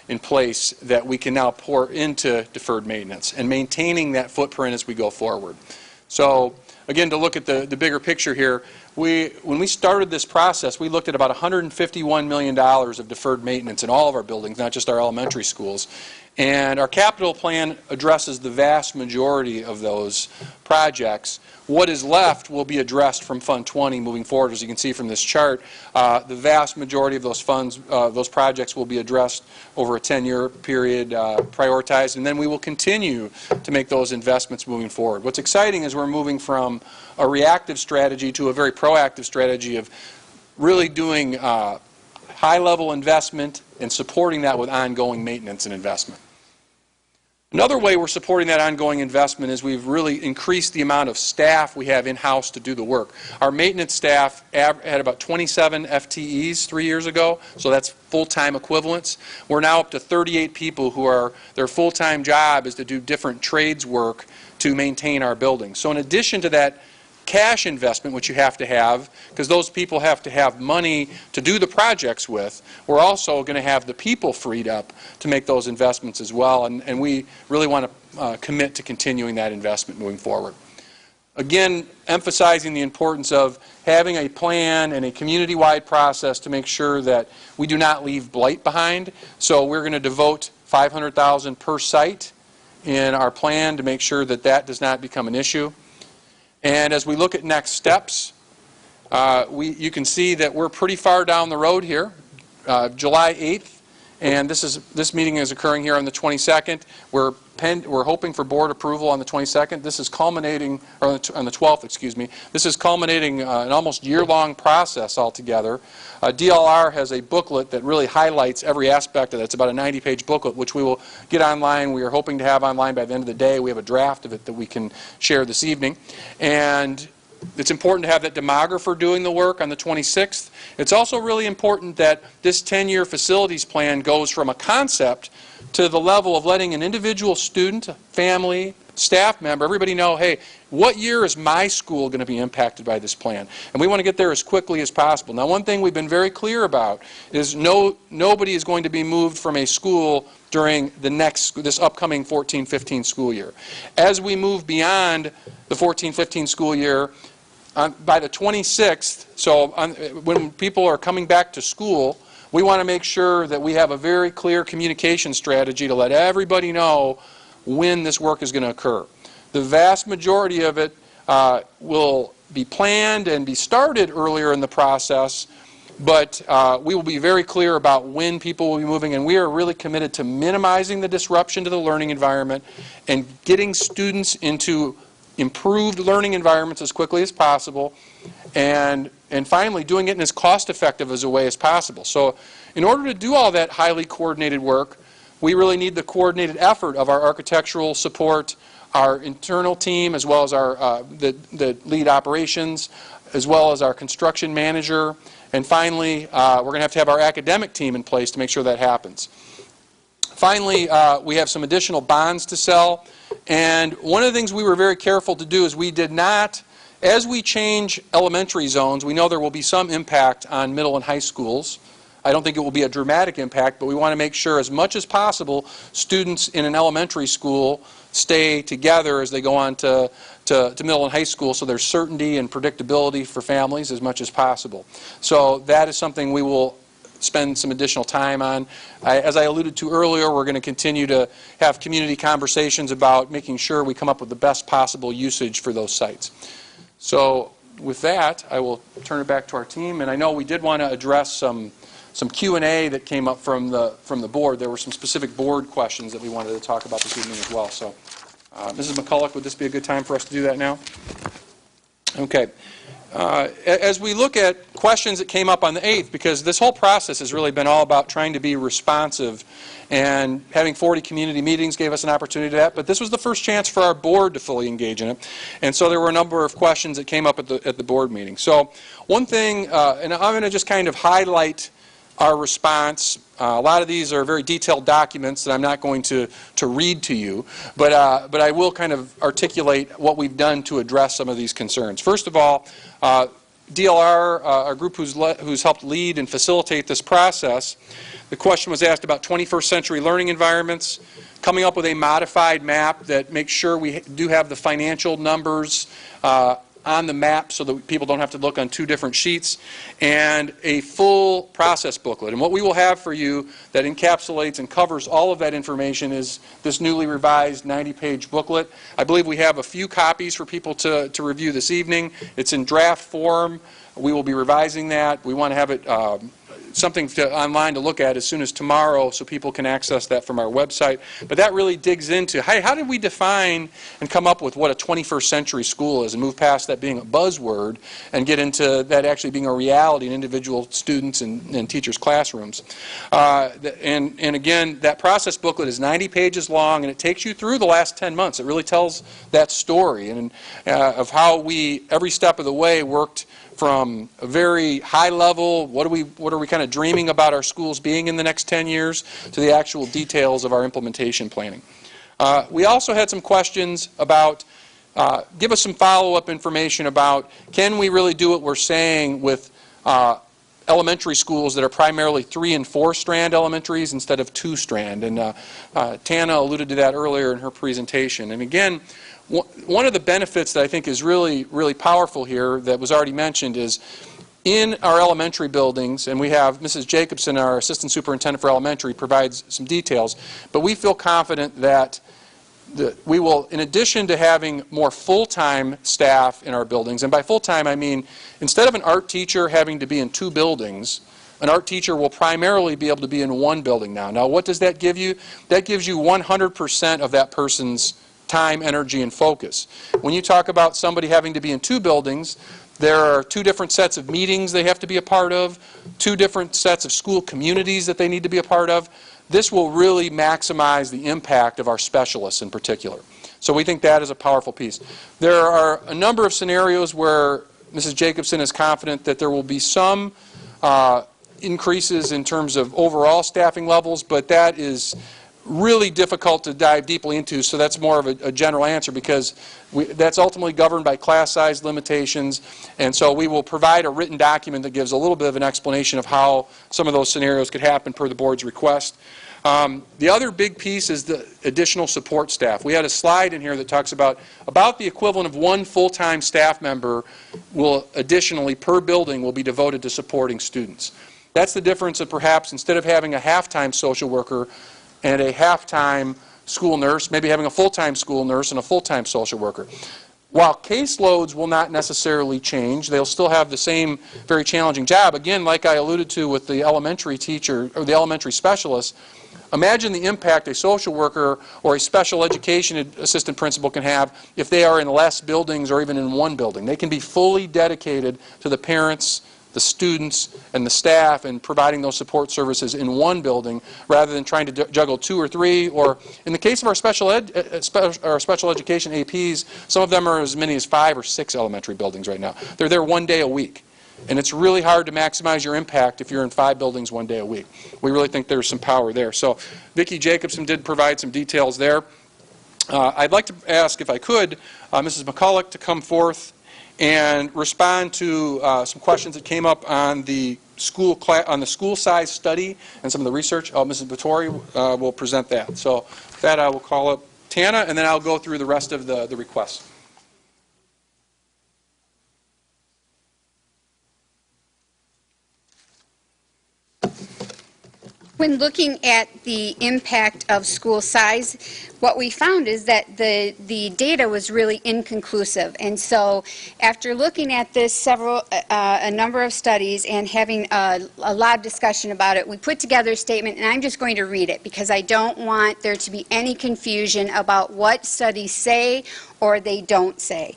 in place that we can now pour into deferred maintenance and maintaining that footprint as we go forward. So again, to look at the bigger picture here, when we started this process, we looked at about $151 million of deferred maintenance in all of our buildings, not just our elementary schools. And our capital plan addresses the vast majority of those projects. What is left will be addressed from Fund 20 moving forward. As you can see from this chart, the vast majority of those funds, those projects will be addressed over a 10-year period, prioritized, and then we will continue to make those investments moving forward. What's exciting is we're moving from a reactive strategy to a very proactive strategy of really doing high-level investment and supporting that with ongoing maintenance and investment. Another way we're supporting that ongoing investment is we've really increased the amount of staff we have in-house to do the work. Our maintenance staff had about 27 FTEs 3 years ago, so that's full-time equivalents. We're now up to 38 people who are, their full-time job is to do different trades work to maintain our buildings. So in addition to that cash investment, which you have to have, because those people have to have money to do the projects with, we're also going to have the people freed up to make those investments as well, and we really want to commit to continuing that investment moving forward. Again, emphasizing the importance of having a plan and a community-wide process to make sure that we do not leave blight behind. So we're going to devote $500,000 per site in our plan to make sure that that does not become an issue. And as we look at next steps, you can see that we're pretty far down the road here. July 8th, and this meeting is occurring here on the 22nd. We're hoping for board approval on the 22nd. This is culminating, or on the 12th, excuse me. This is culminating an almost year-long process altogether. DLR has a booklet that really highlights every aspect of it. It's about a 90-page booklet, which we will get online. We are hoping to have online by the end of the day. We have a draft of it that we can share this evening. And it's important to have that demographer doing the work on the 26th. It's also really important that this 10-year facilities plan goes from a concept to the level of letting an individual student, family, staff member, everybody know, hey, what year is my school going to be impacted by this plan? And we want to get there as quickly as possible. Now, one thing we've been very clear about is nobody is going to be moved from a school during this upcoming 14-15 school year. As we move beyond the 14-15 school year, by the 26th, so when people are coming back to school, we want to make sure that we have a very clear communication strategy to let everybody know when this work is going to occur. The vast majority of it will be planned and be started earlier in the process, but we will be very clear about when people will be moving, and we are really committed to minimizing the disruption to the learning environment and getting students into improved learning environments as quickly as possible, and finally doing it in as cost-effective as a way as possible. So in order to do all that highly coordinated work, we really need the coordinated effort of our architectural support, our internal team, as well as our the lead operations, as well as our construction manager. And finally, we're going to have our academic team in place to make sure that happens. Finally, we have some additional bonds to sell. And one of the things we were very careful to do is we did not, as we change elementary zones, we know there will be some impact on middle and high schools. I don't think it will be a dramatic impact, but we want to make sure as much as possible students in an elementary school stay together as they go on to middle and high school, so there's certainty and predictability for families as much as possible. So that is something we will spend some additional time on. As I alluded to earlier, we're going to continue to have community conversations about making sure we come up with the best possible usage for those sites. So with that, I will turn it back to our team. And I know we did want to address some Q&A that came up from the board. There were some specific board questions that we wanted to talk about this evening as well. So, Mrs. McCulloch, would this be a good time for us to do that now? Okay. As we look at questions that came up on the 8th, because this whole process has really been all about trying to be responsive, and having 40 community meetings gave us an opportunity to that, but this was the first chance for our board to fully engage in it. And so there were a number of questions that came up at the board meeting. So one thing, and I'm going to just kind of highlight our response. A lot of these are very detailed documents that I'm not going to read to you, but I will kind of articulate what we've done to address some of these concerns. First of all, DLR, our group who's helped lead and facilitate this process, the question was asked about 21st century learning environments, coming up with a modified map that makes sure we do have the financial numbers on the map so that people don't have to look on two different sheets, and a full process booklet. And what we will have for you that encapsulates and covers all of that information is this newly revised 90-page booklet. I believe we have a few copies for people to review this evening. It's in draft form. We will be revising that. We want to have it something online to look at as soon as tomorrow so people can access that from our website. But that really digs into, hey, how did we define and come up with what a 21st century school is and move past that being a buzzword and get into that actually being a reality in individual students and teachers' classrooms. And again, that process booklet is 90 pages long, and it takes you through the last 10 months. It really tells that story and of how we, every step of the way, worked from a very high level, what are we kind of dreaming about our schools being in the next 10 years, to the actual details of our implementation planning. We also had some questions about, give us some follow-up information about, can we really do what we're saying with elementary schools that are primarily 3- and 4-strand elementaries instead of 2-strand? And Tana alluded to that earlier in her presentation. And again, one of the benefits that I think is really, really powerful here that was already mentioned is in our elementary buildings, and we have Mrs. Jacobson, our Assistant Superintendent for Elementary, provides some details, but we feel confident that we will, in addition to having more full-time staff in our buildings, and by full-time I mean instead of an art teacher having to be in 2 buildings, an art teacher will primarily be able to be in 1 building now. Now, what does that give you? That gives you 100% of that person's time, energy, and focus. When you talk about somebody having to be in 2 buildings, there are 2 different sets of meetings they have to be a part of, 2 different sets of school communities that they need to be a part of. This will really maximize the impact of our specialists in particular. So we think that is a powerful piece. There are a number of scenarios where Mrs. Jacobson is confident that there will be some increases in terms of overall staffing levels, but that is really difficult to dive deeply into, so that's more of a general answer because that's ultimately governed by class size limitations, and so we will provide a written document that gives a little bit of an explanation of how some of those scenarios could happen per the board's request. The other big piece is the additional support staff. We had a slide in here that talks about the equivalent of 1 full-time staff member will additionally per building will be devoted to supporting students. That's the difference of perhaps instead of having a half-time social worker and a half-time school nurse, maybe having a full-time school nurse and a full-time social worker. While caseloads will not necessarily change, they'll still have the same very challenging job. Again, like I alluded to with the elementary teacher or the elementary specialist, imagine the impact a social worker or a special education assistant principal can have if they are in less buildings or even in 1 building. They can be fully dedicated to the parents' the students, and the staff, and providing those support services in one building rather than trying to juggle 2 or 3, or in the case of our special education APs, some of them are as many as 5 or 6 elementary buildings right now. They're there 1 day a week. And it's really hard to maximize your impact if you're in 5 buildings 1 day a week. We really think there's some power there. So Vicki Jacobson did provide some details there. I'd like to ask, if I could, Mrs. McCulloch to come forth and respond to some questions that came up on the school size study and some of the research. Mrs. Vittori will present that. So with that, I will call up Tana, and then I'll go through the rest of the requests. When looking at the impact of school size, what we found is that the data was really inconclusive. And so after looking at this a number of studies and having a lot of discussion about it, we put together a statement, and I'm just going to read it because I don't want there to be any confusion about what studies say or they don't say.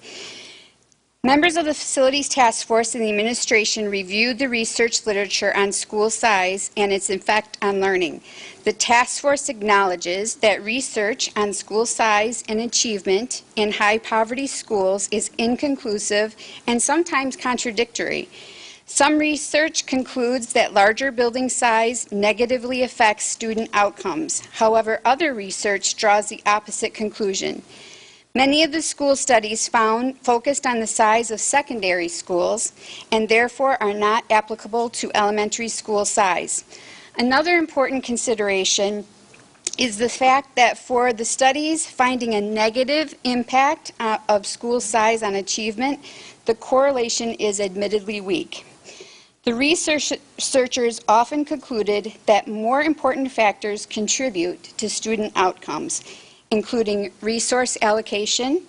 Members of the Facilities Task Force and the administration reviewed the research literature on school size and its effect on learning. The task force acknowledges that research on school size and achievement in high-poverty schools is inconclusive and sometimes contradictory. Some research concludes that larger building size negatively affects student outcomes. However, other research draws the opposite conclusion. Many of the school studies focused on the size of secondary schools and therefore are not applicable to elementary school size. Another important consideration is the fact that for the studies finding a negative impact of school size on achievement, the correlation is admittedly weak. The researchers often concluded that more important factors contribute to student outcomes, including resource allocation.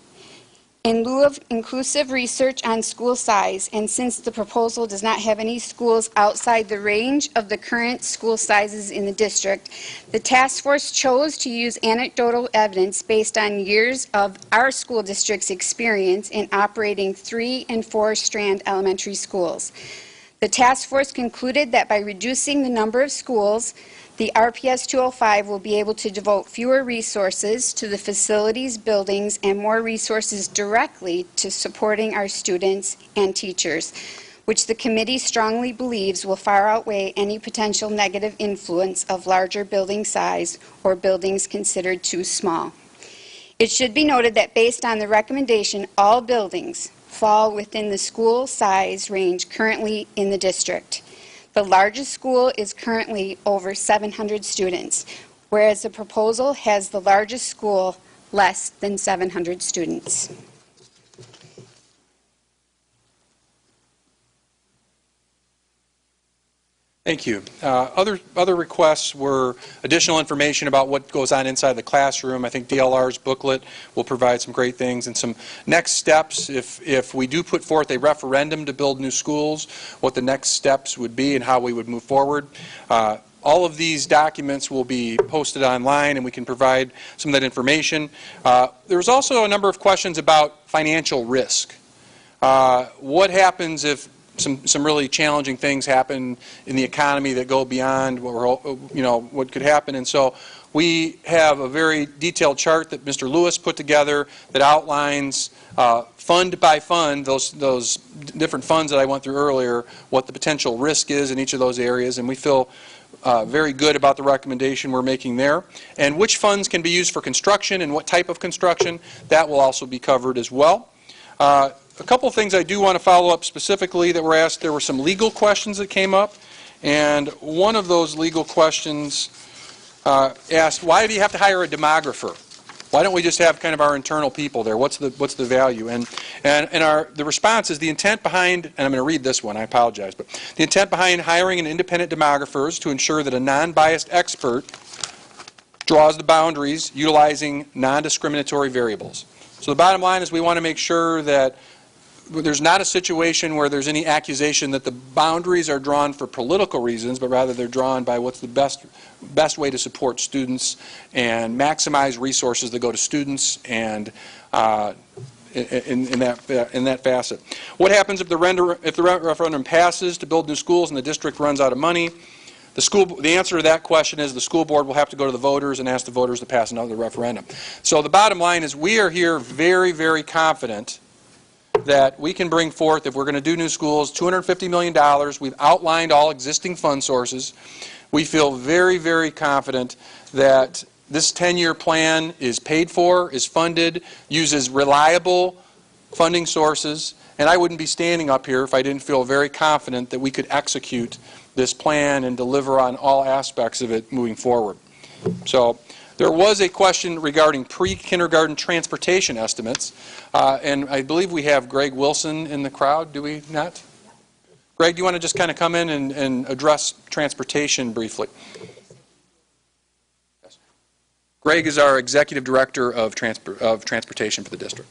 In lieu of inclusive research on school size, and since the proposal does not have any schools outside the range of the current school sizes in the district, the task force chose to use anecdotal evidence based on years of our school district's experience in operating 3- and 4-strand elementary schools. The task force concluded that by reducing the number of schools, the RPS 205 will be able to devote fewer resources to the facilities, buildings, and more resources directly to supporting our students and teachers, which the committee strongly believes will far outweigh any potential negative influence of larger building size or buildings considered too small. It should be noted that based on the recommendation, all buildings fall within the school size range currently in the district. The largest school is currently over 700 students, whereas the proposal has the largest school less than 700 students. Thank you. Other requests were additional information about what goes on inside the classroom. I think DLR's booklet will provide some great things and some next steps. If we do put forth a referendum to build new schools, what the next steps would be and how we would move forward. All of these documents will be posted online, and we can provide some of that information. There was also a number of questions about financial risk. What happens if some really challenging things happen in the economy that go beyond what could happen? And so we have a very detailed chart that Mr. Lewis put together that outlines fund by fund, those different funds that I went through earlier, what the potential risk is in each of those areas, and we feel very good about the recommendation we're making there. And which funds can be used for construction and what type of construction, that will also be covered as well. A couple of things I do want to follow up specifically that were asked. There were some legal questions that came up, and one of those legal questions asked, why do you have to hire a demographer? Why don't we just have kind of our internal people there? What's the value? And the response is the intent behind, and I'm going to read this one, I apologize, but the intent behind hiring an independent demographer is to ensure that a non-biased expert draws the boundaries utilizing non-discriminatory variables. So the bottom line is we want to make sure that there's not a situation where there's any accusation that the boundaries are drawn for political reasons, but rather they're drawn by what's the best way to support students and maximize resources that go to students and in that facet. What happens if the referendum passes to build new schools and the district runs out of money? The answer to that question is the school board will have to go to the voters and ask the voters to pass another referendum. So the bottom line is we are here very, very confident that we can bring forth, if we're going to do new schools, $250 million. We've outlined all existing fund sources. We feel very, very confident that this 10-year plan is paid for, is funded, uses reliable funding sources, and I wouldn't be standing up here if I didn't feel very confident that we could execute this plan and deliver on all aspects of it moving forward. So there was a question regarding pre-kindergarten transportation estimates, and I believe we have Greg Wilson in the crowd, do we not? Greg, do you want to just kind of come in and address transportation briefly? Yes. Greg is our Executive Director of Transportation for the district.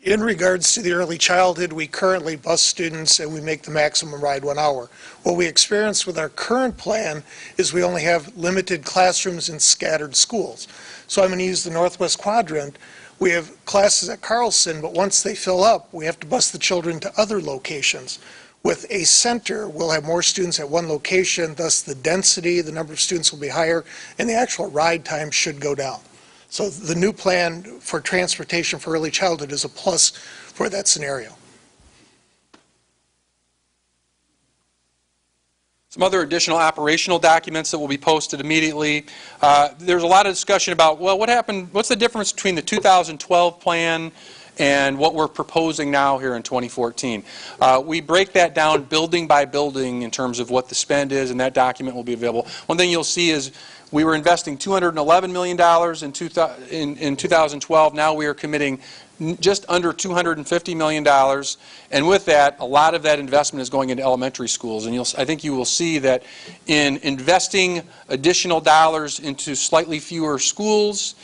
In regards to the early childhood, we currently bus students and we make the maximum ride 1 hour. What we experience with our current plan is we only have limited classrooms in scattered schools. So I'm going to use the Northwest Quadrant. We have classes at Carlson, but once they fill up, we have to bus the children to other locations. With a center, we'll have more students at one location, thus the density, the number of students will be higher, and the actual ride time should go down. So the new plan for transportation for early childhood is a plus for that scenario. Some other additional operational documents that will be posted immediately. There's a lot of discussion about, well, what happened, what's the difference between the 2012 plan and what we're proposing now here in 2014. We break that down building by building in terms of what the spend is, and that document will be available. One thing you'll see is we were investing $211 million in 2012. Now we are committing just under $250 million, and with that, a lot of that investment is going into elementary schools. And I think you will see that in investing additional dollars into slightly fewer schools,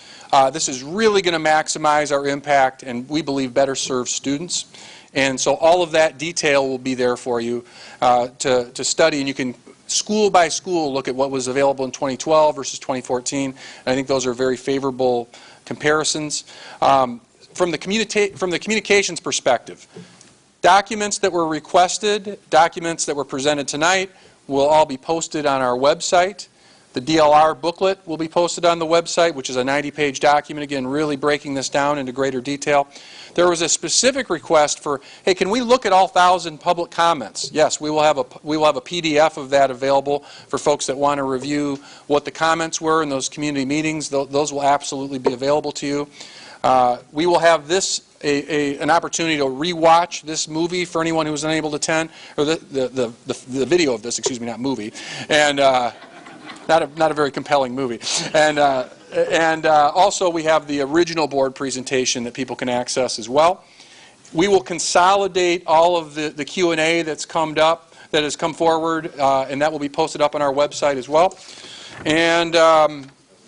this is really going to maximize our impact and we believe better serve students. And so all of that detail will be there for you to study, and you can school by school look at what was available in 2012 versus 2014. And I think those are very favorable comparisons. From the communications perspective, documents that were requested, documents that were presented tonight will all be posted on our website. The DLR booklet will be posted on the website, which is a 90-page document, again, really breaking this down into greater detail. There was a specific request for, hey, can we look at all 1,000 public comments? Yes, we will have a PDF of that available for folks that want to review what the comments were in those community meetings. Those will absolutely be available to you. We will have this an opportunity to rewatch this movie for anyone who was unable to attend, or the video of this, excuse me, not movie, and not a very compelling movie. And also we have the original board presentation that people can access as well. We will consolidate all of the Q&A that has come forward, and that will be posted up on our website as well. And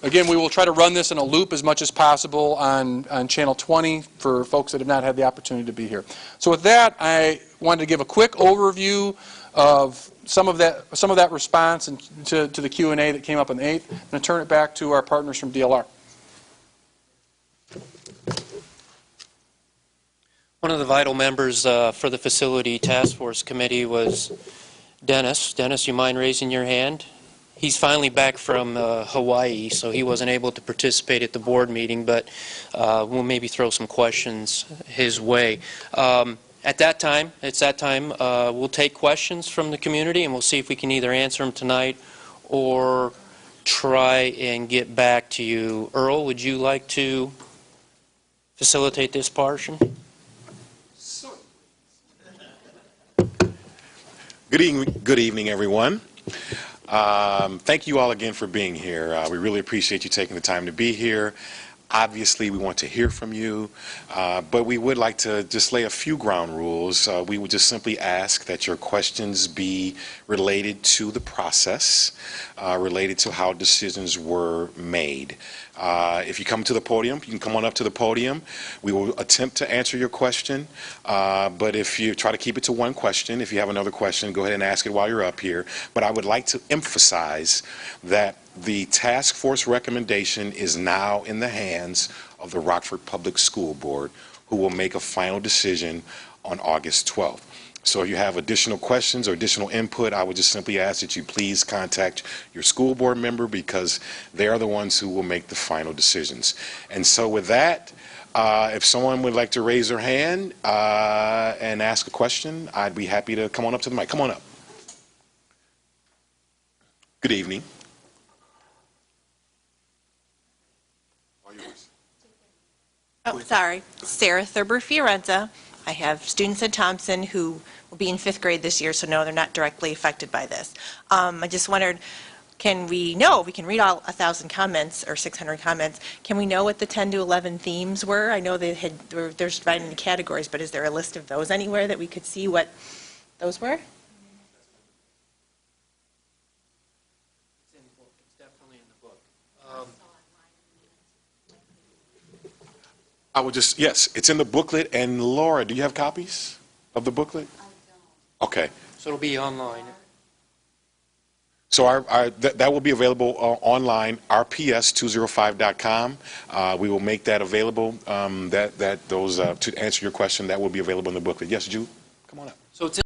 again, we will try to run this in a loop as much as possible on Channel 20 for folks that have not had the opportunity to be here. So with that, I wanted to give a quick overview of some of that response and to the Q&A that came up on the 8th. I'm going to turn it back to our partners from DLR. One of the vital members for the Facility Task Force Committee was Dennis. Dennis, you mind raising your hand? He's finally back from Hawaii, so he wasn't able to participate at the board meeting, but we'll maybe throw some questions his way. It's that time, we'll take questions from the community, and we'll see if we can either answer them tonight or try and get back to you. Earl, would you like to facilitate this portion? Good evening, everyone. Thank you all again for being here. We really appreciate you taking the time to be here. Obviously, we want to hear from you, but we would like to just lay a few ground rules. We would just simply ask that your questions be related to the process, related to how decisions were made. If you come to the podium, you can come on up to the podium. We will attempt to answer your question, but if you try to keep it to one question, if you have another question, go ahead and ask it while you're up here. But I would like to emphasize that the task force recommendation is now in the hands of the Rockford Public School Board, who will make a final decision on August 12th. So if you have additional questions or additional input, I would just simply ask that you please contact your school board member, because they are the ones who will make the final decisions. And so with that, if someone would like to raise their hand and ask a question, I'd be happy to come on up to the mic. Come on up. Good evening. Oh, sorry. Sarah Thurber Fiorenza. I have students at Thompson who will be in 5th grade this year, so no, they're not directly affected by this. I just wondered, can we know, we can read all 1,000 comments or 600 comments, can we know what the 10 to 11 themes were? I know they're divided into categories, but is there a list of those anywhere that we could see what those were? It's definitely in the book. I would just, yes, it's in the booklet. And Laura, do you have copies of the booklet? I don't. Okay. So it'll be online. So that will be available online, rps205.com. We will make that available, to answer your question, that will be available in the booklet. Yes, Jude, come on up. So it's